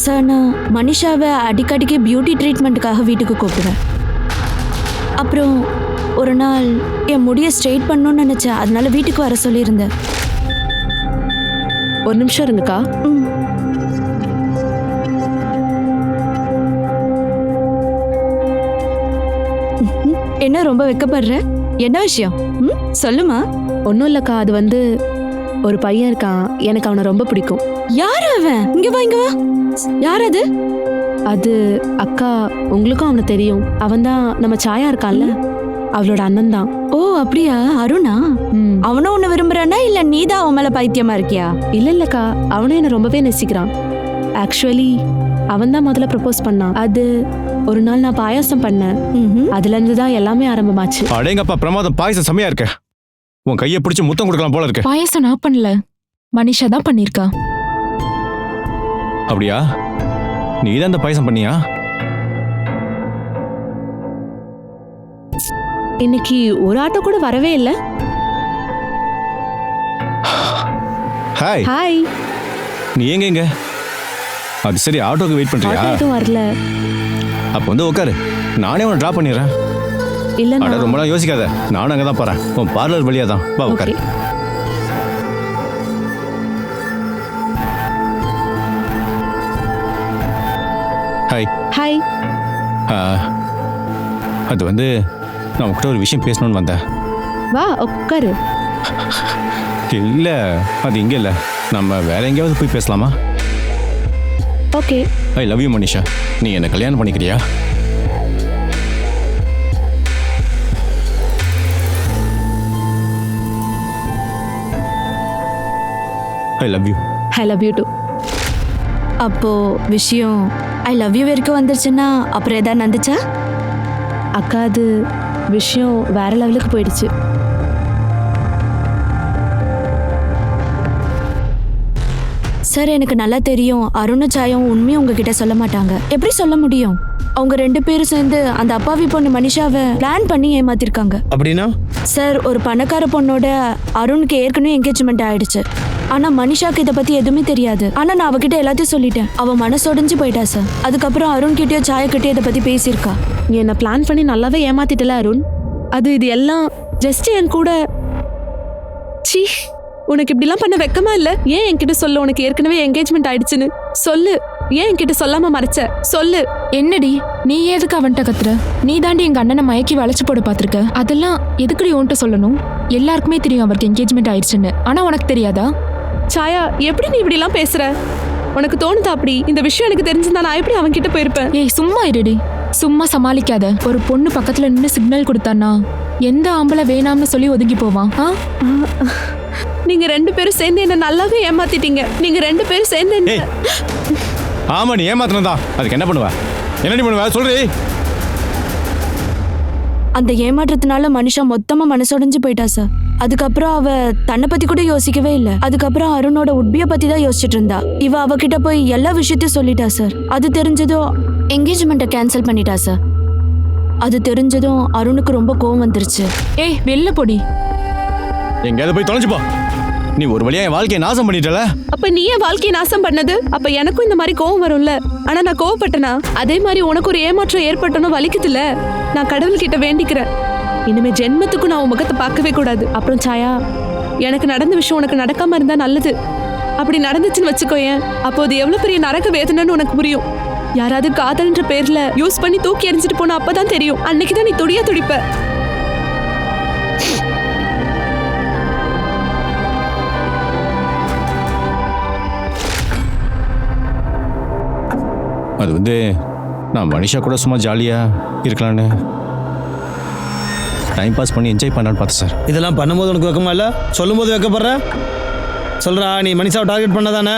சார், நான் மனிஷாவை அடிக்கடிக்கு பியூட்டி ட்ரீட்மெண்ட்டுக்காக வீட்டுக்கு கூப்பிடுவேன். அப்புறம் ஒரு நாள் என் முடியை ஸ்ட்ரெயிட் பண்ணணும்னு நினச்சேன். அதனால வீட்டுக்கு வர சொல்லியிருந்தேன். ஒரு நிமிஷம் இருங்கக்கா. என்ன ரொம்ப வெக்கப்படுற? என்ன விஷயம்? சொல்லுமா. ஒன்றும் இல்லைக்கா, அது வந்து ஒரு பையன் இருக்கான். எனக்கு அவனை ரொம்ப பிடிக்கும். யார் அவன்? இங்க வா, இங்க வா. யார் அது? அது அக்கா, உங்களுக்கும் அவனை தெரியும். அவன் தான் நம்ம சாயா இருக்கான்ல, அவளோட அண்ணன் தான். ஓ, அப்படியா? அருணா? அவனும் உன்னை விரும்புறானா இல்ல நீதான் அவன் மேல பைத்தியமா இருக்கியா? இல்லக்கா, அவனும் என்னை ரொம்பவே நேசிக்கிறான். ஆக்சுவலி அவன் தான் முதல்ல ப்ரப்போஸ் பண்ணான். அது ஒரு நாள் நான் பாயாசம் பண்ணேன். அதுல இருந்து தான் எல்லாமே ஆரம்பமாச்சு. அடேங்கப்பா, பிரமாதம். பாயசம் செமையா இருக்க. உன் கையை பிடிச்சு முத்தம் கொடுக்கலாம் போல இருக்கு. பாயாசம் நான் பண்ணல, மனிஷா தான் பண்ணிருக்கா. அப்படியா? நீ தான் அந்த பாயசம் பண்ணியா? இன்னைக்கு ஒரு ஆட்டோ கூட வரவே இல்ல. Hi hi. நீ எங்க அது சரி, ஆட்டோக்கு வெயிட் பண்றியா? ஆட்டோ எதுவும் வரல. அப்போ வந்து உட்காரு, நானே உன்னை ட்ராப் பண்ணிடுறேன். இல்ல அட ரொம்ப நாள் யோசிக்காத, நானும் அங்கே தான் போறேன். உன் பார்லர் வழியா தான், வா உட்காரு. ஹாய். ஹாய். அது வந்து நான் உங்ககிட்ட ஒரு விஷயம் பேசணும்னு வந்தேன். வா உட்காரு. இல்லை, அது இங்கே இல்லை, நம்ம வேற எங்கேயாவது போய் பேசலாமா? Okay. I love you Manisha. நீ என்னை கல்யாணம் பண்ணிக்கிறியா? I love you. I love you too. அப்போ விஷயம் ஐ லவ் யூ வரைக்கும் வந்துருச்சுன்னா அப்புறம் ஏதாவது நடந்துச்சா? அக்கா அது விஷயம் வேற லெவலுக்கு போயிடுச்சு. சார் எனக்கு நல்லா தெரியும் அருணும் சாயும் உண்மையும் உங்ககிட்ட சொல்ல மாட்டாங்க. எப்படி சொல்ல முடியும்? அவங்க 2 பேரும் சேர்ந்து அந்த அப்பாவி பொண்ணு மனிஷாவை பிளான் பண்ணி ஏமாத்திருக்காங்க. அப்படின்னா சார் ஒரு பணக்கார பொண்ணோட அருணுக்கு ஏற்கனவே என்கேஜ்மெண்ட் ஆயிடுச்சு. ஆனா மனிஷாக்கு இதை பத்தி எதுவுமே தெரியாது. ஆனா நான் அவகிட்ட எல்லாத்தையும் சொல்லிட்டேன். அவ மனசொடைஞ்சு போயிட்டா சார். அதுக்கப்புறம் அருண் கிட்டயோ சாய கிட்டயோ இதை பத்தி பேசியிருக்கா. நீ என்ன பிளான் பண்ணி நல்லாவே ஏமாத்திட்டல அருண். இது எல்லாம் ஜஸ்ட் என் கூட. சீ, உனக்கு இப்படிலாம் பண்ண வெக்கமா இல்ல? ஏன் என்கிட்ட சொல்லு, உனக்கு ஏற்கனவே என்கேஜ்மெண்ட் ஆயிடுச்சுன்னு சொல்லு. ஏன் என்கிட்ட சொல்லாம மறைச்ச? சொல்லு. என்னடி நீ எதுக்கு அவன்கிட்ட கத்துற? நீ தாண்டி எங்க அண்ணனை மயக்கி வளைச்சு போட பாத்திருக்க. அதெல்லாம் எதுக்குடி உன்கிட்ட சொல்லணும்? எல்லாருக்குமே தெரியும் அவருக்கு என்கேஜ்மெண்ட் ஆயிடுச்சுன்னு. ஆனா உனக்கு தெரியாதா? சாயா, எப்படி நீ இப்படிலாம் பேசுற? உனக்கு தோணுதா அப்படி? இந்த விஷயம் எனக்கு தெரிஞ்சிருந்தா நான் எப்படி அவன் கிட்ட போயிருப்பேன்? ஏய் சும்மா இருடி, சும்மா சமாளிக்காத. ஒரு பொண்ணு பக்கத்துல நின்று சிக்னல் கொடுத்தானா எந்த ஆம்பளை வேணாம்னு சொல்லி ஒதுங்கி போவான்? நீங்க 2 பேரும் சேர்ந்து என்ன நல்லாவே ஏமாத்திட்டீங்க. நீங்க 2 பேரும் சேர்ந்து என்ன. ஆமா, நீ ஏமாத்தினதா. அதுக்கு என்ன பண்ணுவ? என்னடி பண்ணுவ சொல்றீ? அந்த ஏமாற்றத்தினால மனுஷா மொத்தமா மனசொடைஞ்சு போயிட்டா சார். அதுக்கப்புறம் அவ தன்னை பத்தி கூட யோசிக்கவே இல்லை. அதுக்கப்புறம் அருணோட உட்பிய பத்தி தான் யோசிச்சுட்டு இருந்தா. இவ அவகிட்ட போய் எல்லா விஷயத்தையும் சொல்லிட்டா சார். அது தெரிஞ்சதும் என்கேஜ்மெண்ட்டை கேன்சல் பண்ணிட்டா சார். அது தெரிஞ்சதும் அருணுக்கு ரொம்ப கோவம் வந்துருச்சு. ஏய் வெளில போடி. எங்கேயாவது போய் தொலைஞ்சு போ. நீ ஒரு வழியா என் வாழ்க்கையை நாசம் பண்ணிட்டல. அப்ப நீ என் வாழ்க்கையை நாசம் பண்ணது? அப்ப எனக்கும் இந்த மாதிரி கோவம் வரும்ல? ஆனா நான் கோவப்பட்டனா? அதே மாதிரி உனக்கு ஒரு ஏமாற்றம் ஏற்பட்டனும் வலிக்குதுல்ல? நான் கடவுள்கிட்ட வேண்டிக்கிறேன், இனிமே ஜென்மத்துக்கும் நான் உன் முகத்தை பார்க்கவே கூடாது. அப்புறம் சாயா, எனக்கு நடந்த விஷயம் உனக்கு நடக்காம இருந்தா நல்லது. அப்படி நடந்துச்சுன்னு வச்சுக்கோயேன், அப்போ அது எவ்வளவு பெரிய நரக வேதனைன்னு உனக்கு புரியும். யாராவது காதல்ன்ற பேர்ல யூஸ் பண்ணி தூக்கி எறிஞ்சிட்டு போனா அப்பதான் தெரியும். அன்னைக்குதான் நீ துடியா துடிப்ப. அது வந்து நான் மனிஷா கூட சும்மா ஜாலியா இருக்கலான்னு டைம் பாஸ் பண்ணி என்ஜாய் பண்ணலான்னு பார்த்தேன் சார். இதெல்லாம் பண்ணும்போது உனக்கு வெக்கமா இல்லை? சொல்லும்போது வெக்கப்படுற? சொல்கிறா, நீ மனிஷாவை டார்கெட் பண்ணதானே?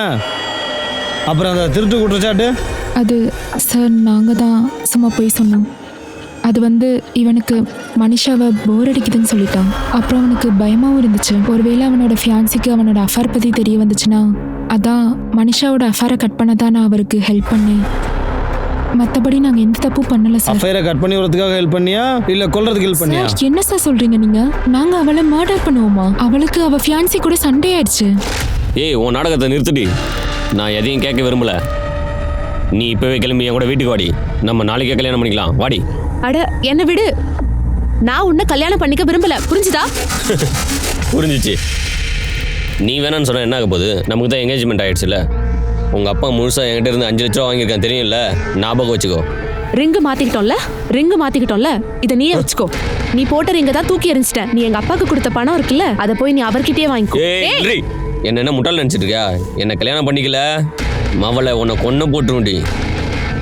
அப்புறம் அந்த திருட்டு குற்றச்சாட்டு? அது சார் நாங்கள் தான் சும்மா போய் சொன்னோம். அது வந்து இவனுக்கு மனிஷாவை போர் அடிக்குதுன்னு சொல்லிட்டான். அப்புறம் அவனுக்கு பயமாகவும் இருந்துச்சு. ஒருவேளை அவனோட ஃபியான்சிக்கு அவனோட அஃபேர் பற்றி தெரிய வந்துச்சுன்னா, அதான் மனிஷாவோட அஃபேரை கட் பண்ண தான் நான் அவருக்கு ஹெல்ப் பண்ணேன். மற்றபடி நாங்கள் எந்த தப்பும் பண்ணலை சார். அஃபேரை கட் பண்ணி வரதுக்காக ஹெல்ப் பண்ணியா இல்லை கொல்றதுக்கு ஹெல்ப் பண்ணியா? சார் என்ன சார் சொல்கிறீங்க நீங்கள்? நாங்கள் அவளை மர்டர் பண்ணுவோமா? அவளுக்கு அவள் ஃபியான்சி கூட சண்டே ஆயிடுச்சு. ஏய், உன் நாடகத்தை நிறுத்துடி. நான் எதையும் கேட்க விரும்பல. நீ இப்போவே கிளம்பி என் கூட வீட்டுக்கு வாடி. நம்ம நாளைக்கே கல்யாணம் பண்ணிக்கலாம், வாடி. அட என்ன விடு, நான் உன்னை கல்யாணம் பண்ணிக்க விரும்பல, புரிஞ்சுதா? புரிஞ்சிச்சு. நீ வேணான்னு சொன்ன என்ன ஆக போகுது? நமக்கு தான் என்கேஜ்மெண்ட் ஆயிடுச்சுல்ல. உங்கள் அப்பா முழுசாக என்கிட்ட இருந்து 5 லட்ச ரூபா வாங்கியிருக்கான், தெரியும்ல? ஞாபகம் வச்சுக்கோ. ரிங்கு மாத்திக்கிட்டோம்ல, இதை நீயே வச்சுக்கோ. நீ போட்ட ரிங்க தான் தூக்கி எறிஞ்சிட்டேன். நீ எங்க அப்பாவுக்கு கொடுத்த பணம் இருக்குல்ல, அதை போய் நீ அவர்கிட்டயே வாங்கிக்கோ. ஏய், என்ன முட்டாள் நினச்சிட்டு இருக்கியா? என்னை கல்யாணம் பண்ணிக்கல மவளை உன்னை கொன்ன போட்டுருண்டி.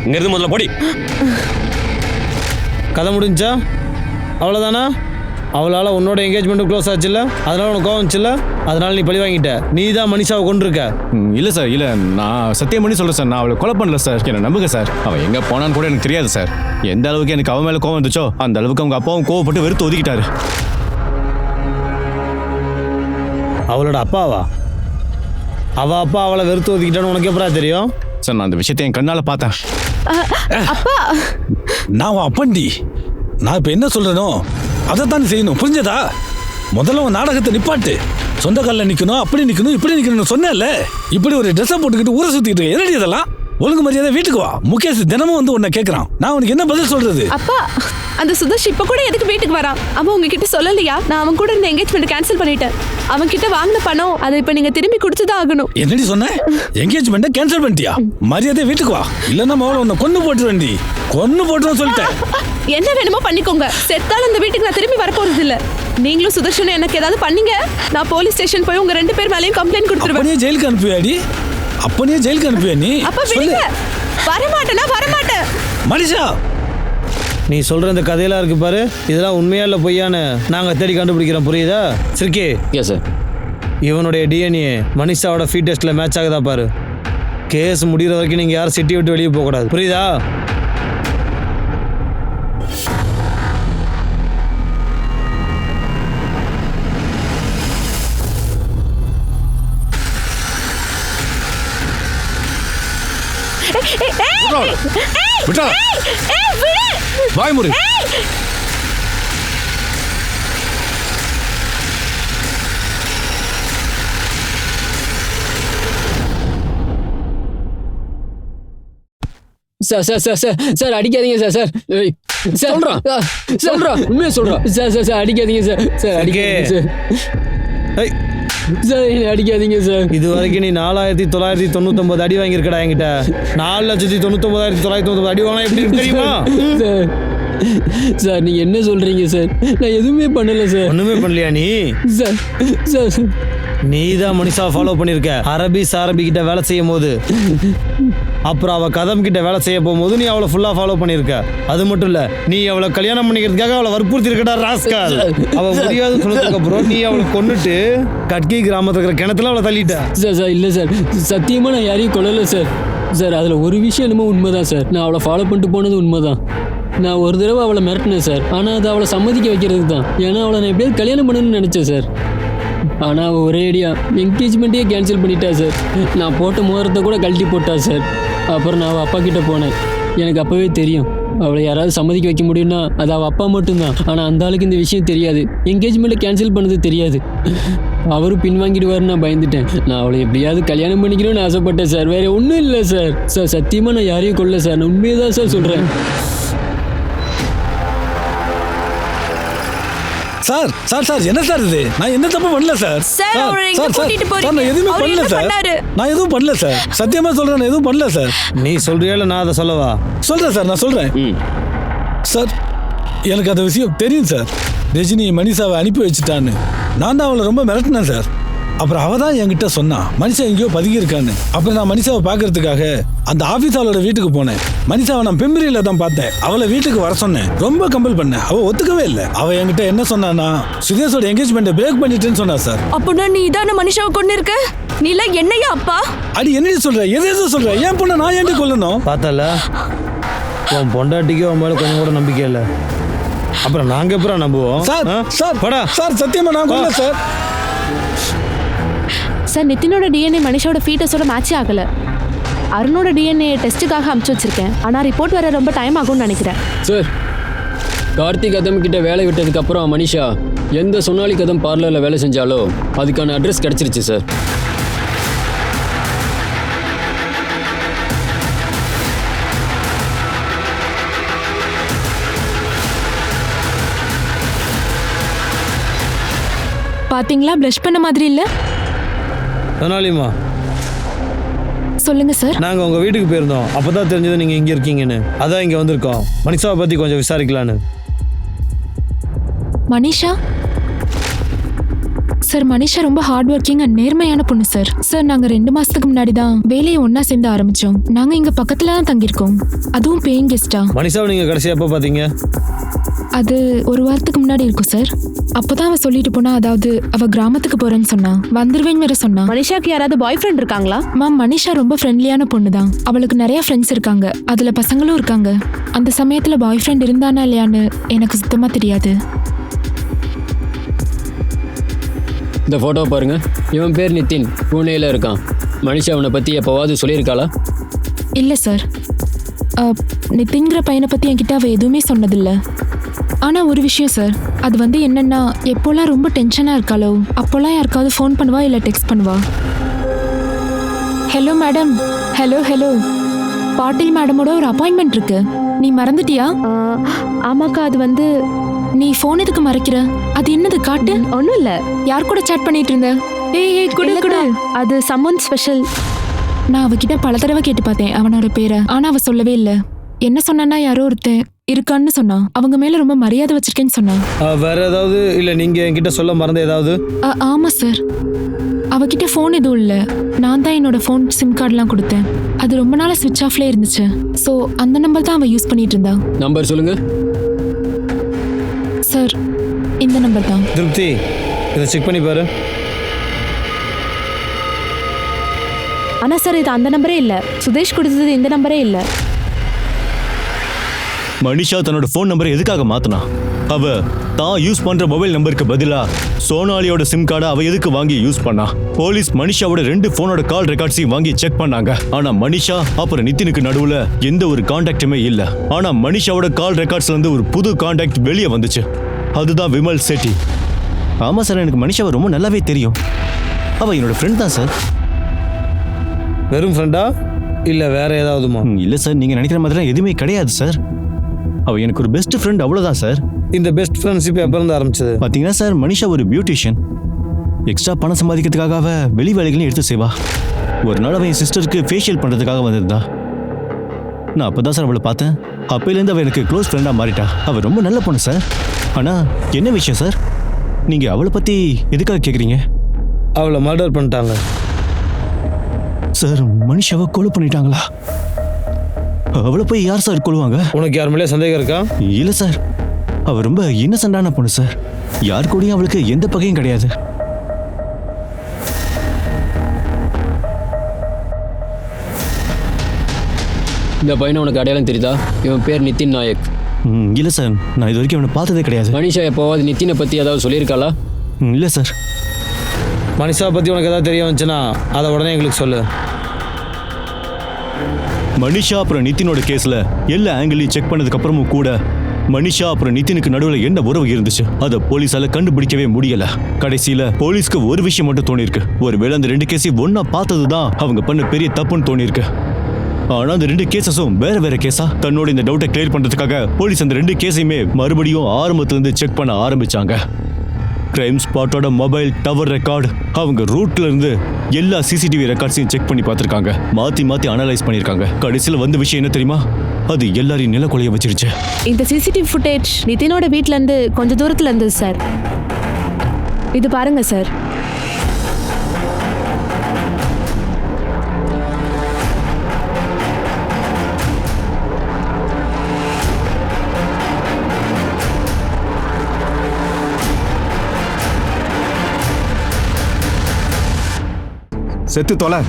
இங்கிருந்து முதல்ல போடி. கதை முடிஞ்சா அவ்வளோதானா? அவளால் உன்னோட என்கேஜ்மெண்ட்டு க்ளோஸ் ஆச்சுல்ல, அதனால உனக்கு கோவம் வந்துச்சுல்ல, அதனால நீ பழி வாங்கிட்ட. நீ தான் மனிஷாவை கொண்டிருக்க. இல்லை சார், இல்லை, நான் சத்தியம் பண்ணி சொல்கிறேன் சார். நான் அவளை கொலை பண்ணல சார். என்னை நம்புங்க சார். அவன் எங்கே போனான்னு கூட எனக்கு தெரியாது சார். எந்த அளவுக்கு எனக்கு அவன் மேலே கோவம் வந்துச்சோ அந்த அளவுக்கு அவங்க அப்பாவும் கோவப்பட்டு வெறுத்து ஒதுக்கிட்டாரு. அவளோட அப்பாவா? அவள் அப்பா அவளை வெறுத்து ஒதுக்கிட்டான்னு உனக்கு எப்படா தெரியும்? சார், நான் அந்த விஷயத்தை என் கண்ணால் பார்த்தேன். நான் உன் அப்பன்டி. நான் இப்போ என்ன சொல்கிறேனோ அதைத்தான் செய்யணும், புரிஞ்சதா? முதல்ல உன் நாடகத்தை நிப்பாட்டு. சொந்த காலில் நிக்கணும், அப்படி நிக்கணும், இப்படி நிக்கணும்னு சொன்னேன்ல. இப்படி ஒரு ட்ரெஸ்ஸை போட்டுக்கிட்டு ஊரை சுத்திக்கிட்டு என்னடி இதெல்லாம்? ஒழுங்கு மரியாதை வீட்டுக்கு வா. முகேஷ் தினமும் வந்து உன்னை கேட்கறான். நான் உனக்கு என்ன பதில் சொல்றது? அப்பா, அந்த சுதர்ஷ் இப்ப கூட எதுக்கு வீட்டுக்கு வரான்? அவன் உங்ககிட்ட சொல்லலையா? நான் அவன் கூட இந்த என்கேஜ்மெண்ட் கேன்சல் பண்ணிட்டேன். அவன் கிட்ட வாங்கின பணம் அதை இப்ப நீங்க திரும்பி கொடுத்துதான் ஆகணும். என்னடி சொன்ன? என்கேஜ்மெண்ட்டை கேன்சல் பண்ணிட்டியா? மரியாதை வீட்டுக்கு வா, இல்லன்னா மோள உன்னை கொன்னு போட்டுருவேன்டி. கொன்னு போட்டுருவேன் சொல்லிட்டேன். என்ன வேணுமோ பண்ணிக்கோங்க. செத்தாலும் இந்த வீட்டுக்கு நான் திரும்பி வர போறது இல்ல. நீங்களும் சுதர்ஷனும் எனக்கு ஏதாவது பண்ணீங்க, நான் போலீஸ் ஸ்டேஷன் போய் உங்க 2 பேர் மேலயும் கம்ப்ளைண்ட் கொடுத்துருவேன். அப்பனே ஜெயிலுக்கு அனுப்புவியாடி? அப்பனே ஜெயிலுக்கு அனுப்புவியா நீ? அப்ப விடுங்க. வரமாட்டேனா வரமாட்டேன். மனுஷா, நீ சொல்ற இந்த கதையெல்லாம் இருக்கு பாரு, இதெல்லாம் உண்மையா இல்லை பொய்யான்னு நாங்கள் தேடி கண்டுபிடிக்கிறோம், புரியுதா? சிரிக்கி, எஸ் சார். இவனுடைய டிஎன்ஏ மனிஷாவோட ஃபீட் டெஸ்ட்டில் மேட்ச் ஆகுதா பாரு. கேஸ் முடிகிற வரைக்கும் நீங்கள் யாரும் சிட்டி விட்டு வெளியே போகக்கூடாது, புரியுதா? விட்டா வாய் முறை. Sir sir sir sir sir அடிக்காதீங்க சார். சார் ஏய், சார் சொல்றான் உண்மையா சொல்றான். சார் சார் சார் அடிக்காதீங்க சார். சார் அடிக்காதீங்க சார். ஏய், சார் என்னை அடிக்காதீங்க சார். இது வரைக்கும் நீ 4999 அடி வாங்கியிருக்கடா என்கிட்ட. 4,99,999 அடி வாங்கினா எப்படி இருக்கு தெரியுமா? சார் சார் நீங்க என்ன சொல்றீங்க சார்? நான் எதுவுமே பண்ணல சார். ஒண்ணுமே பண்ணலையா நீ? சார் சார் நீ தான் மனிஷா ஃபாலோ பண்ணியிருக்க. அரபி கிட்ட வேலை செய்யும் போது, அப்புறம் அவள் கதம் கிட்ட வேலை செய்ய போகும்போது நீ அவளை ஃபுல்லாக ஃபாலோ பண்ணியிருக்க. அது மட்டும் இல்லை, நீ அவளை கல்யாணம் பண்ணிக்கிறதுக்காக அவளை வற்புறுத்தி இருக்கடா ராஸ்கல். அவள் முடியாது சொன்னதுக்கு அப்புறம் நீ அவளை கொன்னுட்டு கட்கி கிராமத்தில் இருக்கிற கிணத்துல அவளை தள்ளிட்ட. சார் சார் இல்லை சார், சத்தியமாக நான் யாரையும் கொல்லலை சார். சார் அதில் ஒரு விஷயம் என்னமோ உண்மைதான் சார். நான் அவளை ஃபாலோ பண்ணிட்டு போனது உண்மைதான். நான் ஒரு தடவை அவளை மிரட்டினேன் சார். ஆனால் அது அவளை சம்மதிக்க வைக்கிறதுக்கு தான். ஏன்னா அவளை நான் எப்படியாவது கல்யாணம் பண்ணணும்னு நினச்சேன் சார். ஆனால் அவள் ஒரே அடியாக என்கேஜ்மெண்ட்டே கேன்சல் பண்ணிட்டா சார். நான் போட்ட மோதிரத்தை கூட கழட்டி போட்டா சார். அப்புறம் நான் அவள் அப்பா கிட்டே போனேன். எனக்கு அப்போவே தெரியும் அவளை யாராவது சம்மதிக்க வைக்க முடியும்னா அது அவள் அப்பா மட்டும்தான். ஆனால் அந்த ஆளுக்கு இந்த விஷயம் தெரியாது. என்கேஜ்மெண்ட்டை கேன்சல் பண்ணது தெரியாது. அவரும் பின்வாங்கிடுவாருன்னு நான் பயந்துட்டேன். நான் அவளை எப்படியாவது கல்யாணம் பண்ணிக்கணும்னு ஆசைப்பட்டேன் சார். வேறு ஒன்றும் இல்லை சார். சார் சத்தியமாக நான் யாரையும் கொல்ல சார். நான் உண்மையை தான் சார் சொல்கிறேன். சார் சார் சார் என்ன சார் இது? நான் என்ன தப்பு பண்ணல சார். சார், அவரை எங்க கூட்டிட்டு போறீங்க? நான் எதுவுமே அவர் பண்ணல என்ன சார். பண்ணாரு? நான் எதுவும் பண்ணல சார். சத்தியமா சொல்றேன், நான் எதுவும் பண்ணல சார். நீ சொல்றியா இல்லை நான் அதை சொல்லவா? சொல்றேன் சார், நான் சொல்றேன் சார். எனக்கு அந்த விஷயம் தெரியும் சார். ரஜினி மனிஷாவை அனுப்பி வச்சுட்டான்னு நான் தான் அவளை ரொம்ப மிரட்டினேன் சார். அப்புறம் அவள் தான் என்கிட்ட சொன்னா மனிஷா எங்கேயோ பதுங்கி இருக்கான்னு. அப்புறம் நான் மனிஷாவை பார்க்கறதுக்காக அந்த ஆஃபீஸாளோட வீட்டுக்கு போனேன். மனிஷாவை நான் பெம்பரியில தான் பார்த்தேன். அவளை வீட்டுக்கு வர சொன்னேன். ரொம்ப கம்பல் பண்ணேன். அவள் ஒத்துக்கவே இல்லை. அவள் என்கிட்ட என்ன சொன்னான்னா, சுதேஷோட என்கேஜ்மெண்ட்டை பிரேக் பண்ணிட்டேன்னு சொன்னா சார். அப்படின்னா நீ இதான மனுஷாவை கொண்டு இருக்க? நீ எல்லாம் என்னையா அப்பா? அடி என்ன சொல்ற? எது சொல்ற? ஏன் பொண்ணை நான் ஏன் கொல்லணும்? பார்த்தல, உன் பொண்டாட்டிக்கு உன் மேலே கொஞ்சம் கூட நம்பிக்கை இல்லை. அப்புறம் நாங்கள் எப்பறம் நம்புவோம்? சார் சார் படா சார், சத்தியமா நான் கொல்ல சார். சார் நிதினோட டிஎன்ஏ மனிஷோட ஃபீட்டஸோட மேட்ச் ஆகல. அருணோட டிஎன்ஏ டெஸ்ட்டுக்காக அனுப்பிச்சு வச்சிருக்கேன். ஆனால் ரிப்போர்ட் வர ரொம்ப டைம் ஆகும்னு நினைக்கிறேன். சார் கார்த்திக் கதம் கிட்ட வேலை விட்டதுக்கப்புறம் மனிஷா எந்த சொன்னாலி கதம் பார்லரில் வேலை செஞ்சாலோ அதுக்கான அட்ரஸ் கிடச்சிருச்சு சார். பாத்தீங்களா, ப்ளஷ் பண்ண மாதிரி இல்ல? சொன்னாலிமா, சொல்லுங்க சார். நாங்கள் உங்கள் வீட்டுக்கு போயிருந்தோம். அப்போ தான் தெரிஞ்சது நீங்கள் இங்கே இருக்கீங்கன்னு. அதான் இங்கே வந்திருக்கோம். மனிஷாவை பற்றி கொஞ்சம் விசாரிக்கலான்னு. மனிஷா சார், மனிஷா ரொம்ப ஹார்ட் ஒர்க்கிங் அண்ட் நேர்மையான பொண்ணு சார். சார் நாங்கள் 2 மாசத்துக்கு முன்னாடி தான் வேலையை ஒன்றா சேர்ந்து ஆரம்பித்தோம். நாங்கள் இங்கே பக்கத்தில் தான் தங்கியிருக்கோம், அதுவும் பேயிங் கெஸ்டா. மனிஷாவை நீங்கள் கடைசியாக எப்போ பார்த்தீங்க? அது 1 வாரத்துக்கு முன்னாடி இருக்கும் சார். அப்போதான் அவள் சொல்லிட்டு போனா, அதாவது அவள் கிராமத்துக்கு போறேன்னு சொன்னா, வந்துருவேன்னு வேற சொன்னா. மனிஷாக்கு யாராவது பாய் ஃப்ரெண்ட் இருக்காங்களா? மேம், மனிஷா ரொம்ப ஃப்ரெண்ட்லியான பொண்ணு தான். அவளுக்கு நிறைய ஃப்ரெண்ட்ஸ் இருக்காங்க, அதுல பசங்களும் இருக்காங்க. அந்த சமயத்துல பாய் ஃப்ரெண்ட் இருந்தானா இல்லையான்னு எனக்கு சுத்தமா தெரியாது. இந்த ஃபோட்டோ பாருங்க. இவன் பேர் நிதின், புனேல இருக்கான். மனிஷா அவனை பற்றி எப்போவாவது சொல்லியிருக்காளா? இல்லை சார், நிதின்கிற பையனை பற்றி என்கிட்ட அவள் எதுவுமே சொன்னதில்லை. ஆனா ஒரு விஷயம் சார், அது வந்து என்னன்னா எப்போல்லாம் ரொம்ப டென்ஷனா இருக்காளோ அப்போல்லாம் யாருக்காவது ஃபோன் பண்ணுவா இல்ல டெக்ஸ்ட் பண்ணுவா. ஹலோ மேடம், ஹலோ ஹலோ, பாட்டில் மேடமோட ஒரு அப்பாயின்மெண்ட் இருக்கு, நீ மறந்துட்டியா? ஆமாக்கா, அது வந்து நீ ஃபோன் எதுக்கு மறைக்கிற? அது என்னது காட்டு. ஒன்றும் இல்லை. யார் கூட சேட் பண்ணிட்டு இருந்த? ஏய் குடு குடு. அது சம்மன் ஸ்பெஷல். நான் அவகிட்ட பல தடவை கேட்டு பார்த்தேன் அவனோட பேரை, ஆனா அவ சொல்லவே இல்லை. என்ன சொன்னா யாரோ ஒருத்தன் இருக்கான்னு சொன்னான், அவங்க மேல ரொம்ப மரியாதை வச்சிருக்கேன்னு சொன்னான். வேற ஏதாவது இல்லை நீங்கள் என்கிட்ட சொல்ல மறந்த ஏதாவது? ஆமா சார், அவகிட்ட ஃபோன் எதுவும் இல்லை. நான் தான் என்னோட ஃபோன் சிம் கார்டெலாம் கொடுத்தேன். அது ரொம்ப நாளாக ஸ்விட்ச் ஆஃப்லேயே இருந்துச்சு. ஸோ அந்த நம்பர் தான் அவள் யூஸ் பண்ணிட்டு இருந்தா. நம்பர் சொல்லுங்க சார். இந்த நம்பர் தான். திருப்தி, இதை செக் பண்ணி பாரு. ஆனால் சார், இது அந்த நம்பரே இல்லை. சுதேஷ் கொடுத்தது இந்த நம்பரே இல்லை. மனிஷா தன்னோட ஃபோன் நம்பரை எதுக்காக மாத்தினா? அவ தான் யூஸ் பண்ற மொபைல் நம்பருக்கு பதிலா சோனாலியோட சிம் கார்டை அவ எதுக்கு வாங்கி யூஸ் பண்ணா? போலீஸ் மனிஷாவோட 2 போனோட கால் ரெக்கார்ட்ஸையும் வாங்கி செக் பண்ணாங்க. ஆனா மனிஷா அப்புறம் நிதினுக்கு நடுவுல எந்த ஒரு கான்டாக்டுமே இல்ல. ஆனா மனிஷாவோட கால் ரெக்கார்ட்ஸ்ல இருந்து ஒரு புது கான்டாக்ட் வெளியே வந்துச்சு. அதுதான் விமல் செட்டி. ஆமா சார், எனக்கு மனிஷாவை ரொம்ப நல்லாவே தெரியும். அவ என்னோட ஃப்ரெண்ட் தான் சார். வெறும் ஃப்ரெண்டா இல்லை வேற ஏதாவதுமா? இல்ல சார், நீங்க நினைக்கிற மாதிரி எதுவுமே கிடையாது சார். அவ எனக்கு ஒரு பெஸ்ட் ஃப்ரெண்ட், அவ்வளவுதான் சார். இந்த பெஸ்ட் ஃப்ரெண்ட்ஷிப் எப்போ இருந்து ஆரம்பிச்சது? பாத்தீங்கன்னா சார், மனிஷா ஒரு பியூட்டிஷியன். எக்ஸ்ட்ரா பணம் சம்பாதிக்கிறதுக்காக அவ வெளி வேலைகளையும் எடுத்து செய்வா. ஒரு நாள் அவன் என் சிஸ்டருக்கு ஃபேஷியல் பண்றதுக்காக வந்திருந்தா. நான் அப்பதான் சார் அவளை பார்த்தேன். அப்பையிலேருந்து அவள் எனக்கு க்ளோஸ் ஃப்ரெண்டாக மாறிட்டா. அவள் ரொம்ப நல்ல பொண்ணு சார். ஆனா என்ன விஷயம் சார், நீங்க அவளை பத்தி எதுக்காக கேட்குறீங்க? அவளை மர்டர் பண்ணிட்டாங்க சார். மனிஷாவை கொலை பண்ணிட்டாங்களா? அவளை போய் யார் சார் கொள்ளுவாங்க? உனக்கு யார் மேலே சந்தேகம் இருக்கா? இல்ல சார், அவ ரொம்ப இன்னசென்டான பொண்ணு சார். யார் கூடயும் அவளுக்கு எந்த பகையும் கிடையாது. இந்த பையனை உனக்கு அடையாளம் தெரியுதா? இவன் பேர் நிதின் நாயக். இல்ல சார், நான் இது வரைக்கும் அவனை பார்த்ததே கிடையாது. மனிஷா எப்போவாது நிதினை பற்றி ஏதாவது சொல்லியிருக்காளா? இல்ல சார். மனிஷா பற்றி உனக்கு ஏதாவது தெரிய வந்துச்சுன்னா அதை உடனே எங்களுக்கு சொல்லு. மனிஷா அப்புறம் நிதினோட கேஸ்ல எல்லா ஆங்கிளையும் செக் பண்ணதுக்கு அப்புறமும் கூட மனிஷா அப்புறம் நிதினுக்கு நடுவில் என்ன உறவு இருந்துச்சு அதை போலீஸால கண்டுபிடிக்கவே முடியல. கடைசியில போலீஸ்க்கு ஒரு விஷயம் மட்டும் தோணிருக்கு, ஒருவேளை அந்த 2 கேஸையும் ஒன்னா பார்த்ததுதான் அவங்க பண்ண பெரிய தப்புன்னு தோணிருக்கு. ஆனா அந்த 2 கேசஸும் வேற வேற கேஸா. தன்னோட இந்த டவுட்டை கிளியர் பண்றதுக்காக போலீஸ் அந்த 2 கேஸையுமே மறுபடியும் ஆரம்பத்துல இருந்து செக் பண்ண ஆரம்பிச்சாங்க. கிரைம் ஸ்பாட்டோட மொபைல் டவர் ரெக்கார்டு, அவங்க ரூட்ல இருந்து எல்லா சிசிடிவி ரெக்கார்ட்ஸையும் செக் பண்ணி பார்த்துருக்காங்க. மாத்தி மாத்தி அனலைஸ் பண்ணியிருக்காங்க. கடைசியில் வந்த விஷயம் என்ன தெரியுமா? அது எல்லாரையும் நிலக்கொலைய வச்சிருச்சு. இந்த சிசிடிவி ஃபுட்டேஜ் நிதினோட வீட்ல இருந்து கொஞ்சம் தூரத்துல இருந்தது சார். இது பாருங்க சார். செத்து தொலை.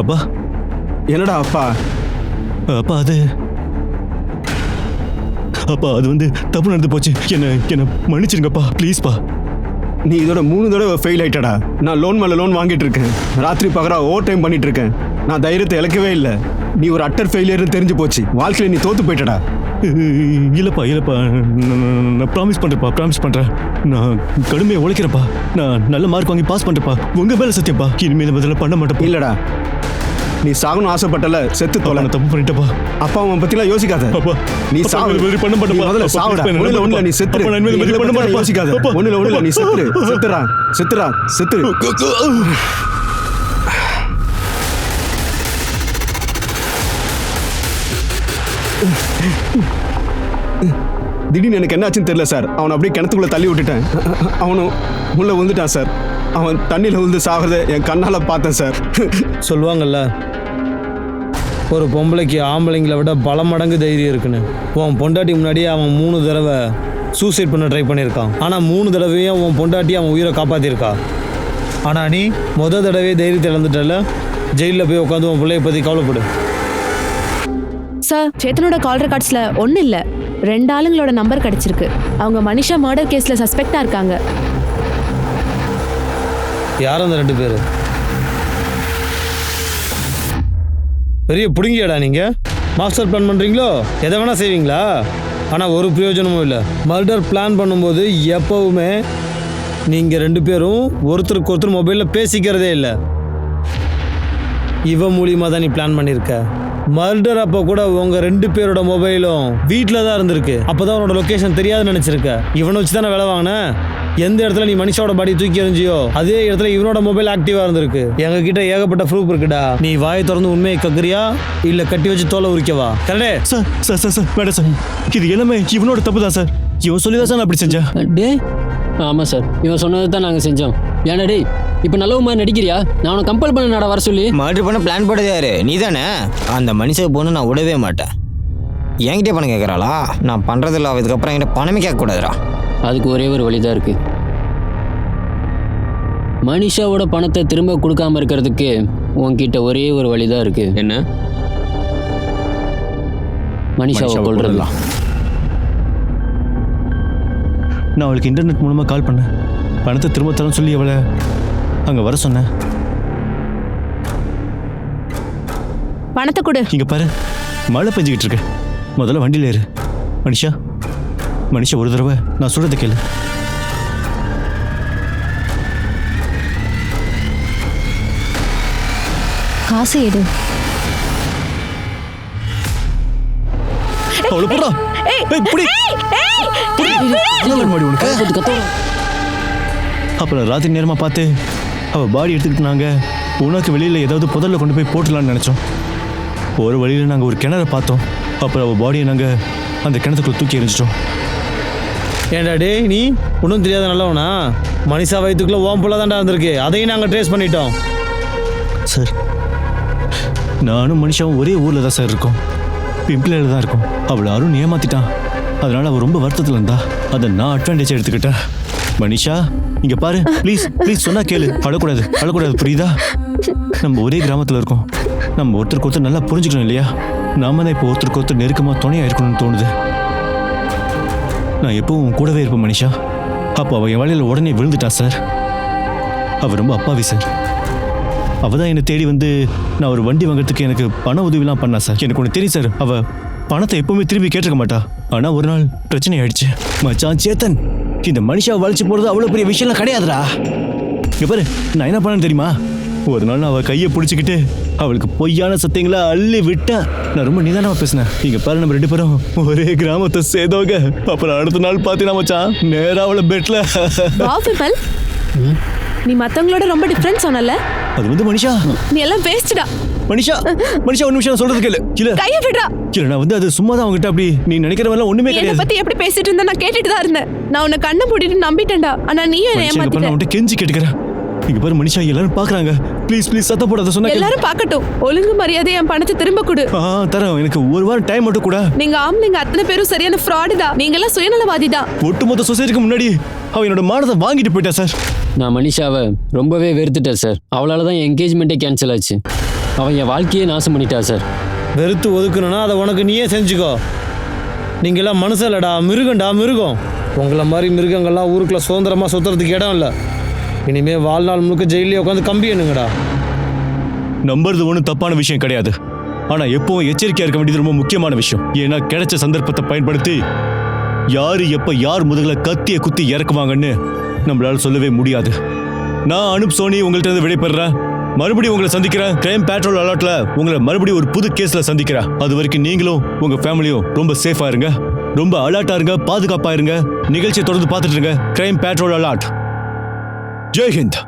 அப்பா. என்னடா அப்பா? அப்பா அது வந்து தப்பு நடந்து போச்சு. என்ன மன்னிச்சிருங்கப்பா, ப்ளீஸ்ப்பா. நீ இதோட 3 தடவை ஃபெயில் ஆயிட்டடா. நான் லோன் மேலே லோன் வாங்கிட்டு இருக்கேன். ராத்திரி பகரா ஓவர் டைம் பண்ணிட்டு இருக்கேன். நான் தைரியத்தை இழக்கவே இல்லை. நீ ஒரு அட்டர் ஃபெயிலியர்னு தெரிஞ்சு போச்சு. வாழ்க்கையில் நீ தோத்து போயிட்டடா. இல்லப்பா நான் ப்ராமிஸ் பண்றேன். நான் கடுமையாக உழைக்கிறப்பா. நான் நல்ல மார்க் வாங்கி பாஸ் பண்றேப்பா. உங்க மேல சத்தியப்பா, இனிமேல் பதில் பண்ண மாட்டேன். இல்லடா, நீ சாகணும் ஆசைப்பட்டல, செத்து தொலை. தப்பு பண்ணிட்டப்பா. அப்பா அம்மா பத்திலாம் யோசிக்காத. நீ சாவு பண்ண மாட்டேப்பா. முதல்ல சாவுடா. ஒண்ணுல நீ செத்துரு. பண்ண மாட்டேன் யோசிக்காத. ஒண்ணுல நீ செத்துறா. திடீர்னு எனக்கு என்னாச்சுன்னு தெரியல சார். அவனை அப்படியே கிணத்துக்குள்ள தள்ளி விட்டுட்டேன். அவனும் உள்ள விழுந்துட்டான் சார். அவன் தண்ணியில் விழுந்து சாகிறத என் கண்ணால் பார்த்தேன் சார். சொல்லுவாங்கல்ல, ஒரு பொம்பளைக்கு ஆம்பளைங்களை விட பல மடங்கு தைரியம் இருக்குன்னு. உன் பொண்டாட்டி முன்னாடியே அவன் 3 தடவை சூசைட் பண்ண ட்ரை பண்ணியிருக்கான். ஆனால் 3 தடவையும் உன் பொண்டாட்டி அவன் உயிரை காப்பாற்றிருக்கா. ஆனால் நீ தடவையே தைரியத்தை இழந்துட்டல. ஜெயிலில் போய் உட்காந்து உன் பிள்ளைய பற்றி கவலைப்படு. சார், சேத்தனோட கால் ரெக்கார்ட்ஸ்ல ஒன்றும் இல்லை, 2 ஆளுங்களோட நம்பர் கிடைச்சிருக்கு. அவங்க மனிஷா மர்டர் கேஸ்ல சஸ்பெக்டா இருக்காங்க. யார் அந்த 2 பேர்? பெரிய புடுங்கியாடா நீங்க? மாஸ்டர் பிளான் பண்றீங்களோ? எதை வேணா செய்வீங்களா? ஆனால் ஒரு பிரயோஜனமும் இல்லை. மர்டர் பிளான் பண்ணும்போது எப்போவுமே நீங்கள் 2 பேரும் ஒருத்தருக்கு ஒருத்தர் மொபைலில் பேசிக்கிறதே இல்லை. இவன் மூலியமாக தான் நீ பிளான் பண்ணியிருக்க. மர்டர் அப்போ கூட உங்கள் 2 பேரோட மொபைலும் வீட்டில் தான் இருந்திருக்கு. அப்போ தான் அவனோட லொக்கேஷன் தெரியாதுன்னு நினச்சிருக்க. இவனை வச்சு தானே வேலை வாங்கினேன். எந்த இடத்துல நீ மனுஷாவோட பாடி தூக்கி எறிஞ்சியோ அதே இடத்துல இவனோட மொபைல் ஆக்டிவாக இருந்திருக்கு. எங்ககிட்ட ஏகப்பட்ட ப்ரூஃப் இருக்குடா. நீ வாயை திறந்து உண்மையை கக்குறியா இல்லை கட்டி வச்சு தோலை உரிக்கவா? கரெக்டே? சார் சார் சார் சார் வேண்டாம் சார், இது எல்லாமே இவனோட தப்பு தான் சார். இவன் சொல்லி தான் சார் நான் அப்படி செஞ்சேன். டே ஆமாம் சார், இவன் சொன்னது தான் நாங்கள் செஞ்சோம். ஏன்னா டேய் இப்போ நல்ல மாதிரி நடிக்கிறியா? நான் உனக்கு கம்பல் பண்ண நட வர சொல்லி. மர்டர் பண்ண பிளான் போட்டது யாரு? நீ தானே? அந்த மனுஷன் பொண்ணு நான் விடவே மாட்டேன். என்கிட்ட பணம் கேட்குறாளா? நான் பண்ணுறதில்ல. அதுக்கப்புறம் என்கிட்ட பணமே கேட்கக்கூடாதுடா. அதுக்கு ஒரே ஒரு வழி தான் இருக்கு. மனிஷாவோட பணத்தை திரும்ப கொடுக்காம இருக்கிறதுக்கு உன்கிட்ட ஒரே ஒரு வழி தான் இருக்கு. என்ன? மனிஷாவை கொல்றது. நான் அவளுக்கு இன்டர்நெட் மூலமாக கால் பண்ணேன். பணத்தை திரும்ப தரேன்னு சொல்லி அவளை அங்கே வர சொன்னேன். பணத்தை கொடு. இங்கே பாரு, மழை பெஞ்சிக்கிட்டு இருக்கு. முதல்ல வண்டியில் ஏறு. மனிஷா மனிஷா ஒரு தடவை நான் சொல்கிறத கேளு. காசு எடு. அவளை போடுறா. அப்புறம் ராத்திரி நேரமாக பார்த்து அவள் பாடி எடுத்துக்கிட்டு நாங்கள் உனக்கு வெளியில் ஏதாவது புதரில் கொண்டு போய் போட்டுடலான்னு நினச்சோம். ஒரு வழியில் நாங்கள் ஒரு கிணறை பார்த்தோம். அப்புறம் அவள் பாடியை நாங்கள் அந்த கிணத்துக்குள்ள தூக்கி எறிஞ்சிட்டோம். ஏன்டா டே நீ ஒன்றும் தெரியாத நல்லவனா? மனிஷா வயிற்றுக்குள்ளே ஓம்புல தான்டா இருந்திருக்கு. அதையும் நாங்கள் ட்ரேஸ் பண்ணிட்டோம். சார், நானும் மனுஷாவும் ஒரே ஊரில் தான் சார் இருக்கோம். பிம்பிளையில் தான் இருக்கோம். அவளை அருண் ஏமாத்திட்டான். அதனால அவள் ரொம்ப வருத்தத்தில் இருந்தா. அதை நான் அட்வான்டேஜ் எடுத்துக்கிட்டேன். மனிஷா இங்க பாரு, ப்ளீஸ் ப்ளீஸ் சொன்னா கேளு. அழக்கூடாது புரியுதா? நம்ம ஒரே கிராமத்தில் இருக்கோம். நம்ம ஒருத்தருக்கு ஒருத்தர் நல்லா புரிஞ்சுக்கணும் இல்லையா? நாம தான் இப்போ ஒருத்தருக்கு ஒருத்தர் நெருக்கமாக துணையாக இருக்கணும்னு தோணுது. நான் எப்பவும் உன் கூடவே இருப்பேன் மனிஷா. அப்போ அவள் என் வழியில் உடனே விழுந்துட்டா சார். அவள் ரொம்ப அப்பாவி சார். அவள் தான் என்னை தேடி வந்து நான் ஒரு வண்டி வாங்குறதுக்கு எனக்கு பண உதவிலாம் பண்ணா சார். எனக்கு ஒன்று தெரியும் சார், அவள் பணத்தை எப்பவுமே திரும்பி கேட்டிருக்க மாட்டா. ஆனால் ஒரு நாள் பிரச்சனை ஆயிடுச்சு. மச்சான் சேத்தன், இந்த மனுஷாவை வளைச்சு போகிறது அவ்வளோ பெரிய விஷயம்லாம் கிடையாதுடா. இங்கே பாரு, நான் என்ன பண்ணேன்னு தெரியுமா? ஒரு நாள் நான் அவள் கையை பிடிச்சிக்கிட்டு அவளுக்கு பொய்யான சத்தியங்களை அள்ளி விட்டேன். நான் ரொம்ப நிதானமாக பேசினேன். இங்கே பாரு, நம்ம 2 பேரும் ஒரே கிராமத்தை சேர்ந்தவங்க. அப்புறம் அடுத்த நாள் பார்த்தீங்கன்னா மச்சான் நேராக அவளை பெட்டில். நீ மத்தவங்களோட ரொம்ப டிஃபரன்ஸ் சொன்னல. அது வந்து மனிஷா, நீ எல்லாம் வேஸ்ட்டா. மனிஷா ஒரு நிமிஷம் சொல்றது கேளு. இல்ல கைய விடுடா. இல்ல நான் வந்து அது சும்மா தான் அவங்கிட்ட அப்படி நீ நினைக்கிற மாதிரி ஒண்ணுமே கிடையாது. என்ன பத்தி எப்படி பேசிட்டு இருந்தா நான் கேட்டுட்டு தான் இருந்தேன். நான் உன்னை கண்ணை மூடிட்டு நம்பிட்டேன்டா. ஆனா நீ என்ன ஏமாத்திட்ட. நான் உன்கிட்ட கெஞ்சி கேட்கிறேன். இங்க பாரு மனிஷா, எல்லாரும் பாக்குறாங்க. ப்ளீஸ் சத்த போடாத சொன்னா. எல்லாரும் பார்க்கட்டும். ஒழுங்கு மரியாதை என் பணத்தை திரும்ப கொடு. தரேன். எனக்கு ஒரு வாரம் டைம் மட்டும் கூட. நீங்க ஆம்பளைங்க அத்தனை பேரும் சரியான ஃப்ராடு தான். நீங்க எல்லாம் சுயநலவாதி தான். ஒட்டுமொத்த சொசைட்டிக்கு முன்னாடி அவ என்னோட மானத்தை வாங்கிட்டு போயிட்டா சார். நான் மனிஷாவை ரொம்பவே வெறுத்துட்டேன் சார். அவளால தான் என்கேஜ்மெண்ட்டே கேன்சல் ஆச்சு. அவன் என் வாழ்க்கையே நாசம் பண்ணிட்டா சார். வெறுத்து ஒதுக்கணும்னா அதை உனக்கு நீயே செஞ்சுக்கோ. நீங்களாம் மனுஷன் இல்லடா, மிருகம். உங்களை மாதிரி மிருகங்கள்லாம் ஊருக்குள்ள சுதந்திரமாக சுற்றுறதுக்கு இடம் இல்லை. இனிமே வாழ்நாள் முழுக்க ஜெயிலே உட்காந்து கம்பி எண்ணுங்கடா. நம்புறது ஒன்றும் தப்பான விஷயம் கிடையாது. ஆனால் எப்பவும் எச்சரிக்கையாக இருக்க வேண்டியது ரொம்ப முக்கியமான விஷயம். ஏன்னா கிடைச்ச சந்தர்ப்பத்தை பயன்படுத்தி யாரு எப்போ யார் முதுகுல கத்தியை குத்தி இறக்குவாங்கன்னு நம்மளால சொல்லவே முடியாது. நான் அனுப் சோனி உங்கள்கிட்ட இருந்து விடைபெறேன். மறுபடியும் உங்களை சந்திக்கிறேன். கிரைம் பேட்ரோல் அலர்ட்ல உங்களை மறுபடியும் ஒரு புது கேஸ்ல சந்திக்கிறேன். அது வரைக்கும் நீங்களும் உங்க ஃபேமிலியும் ரொம்ப சேஃபா இருங்க, ரொம்ப அலர்ட்டா இருங்க, பாதுகாப்பா இருங்க. நிகழ்ச்சியை தொடர்ந்து பார்த்துட்டு இருங்க. Crime patrol alert. Jai Hind.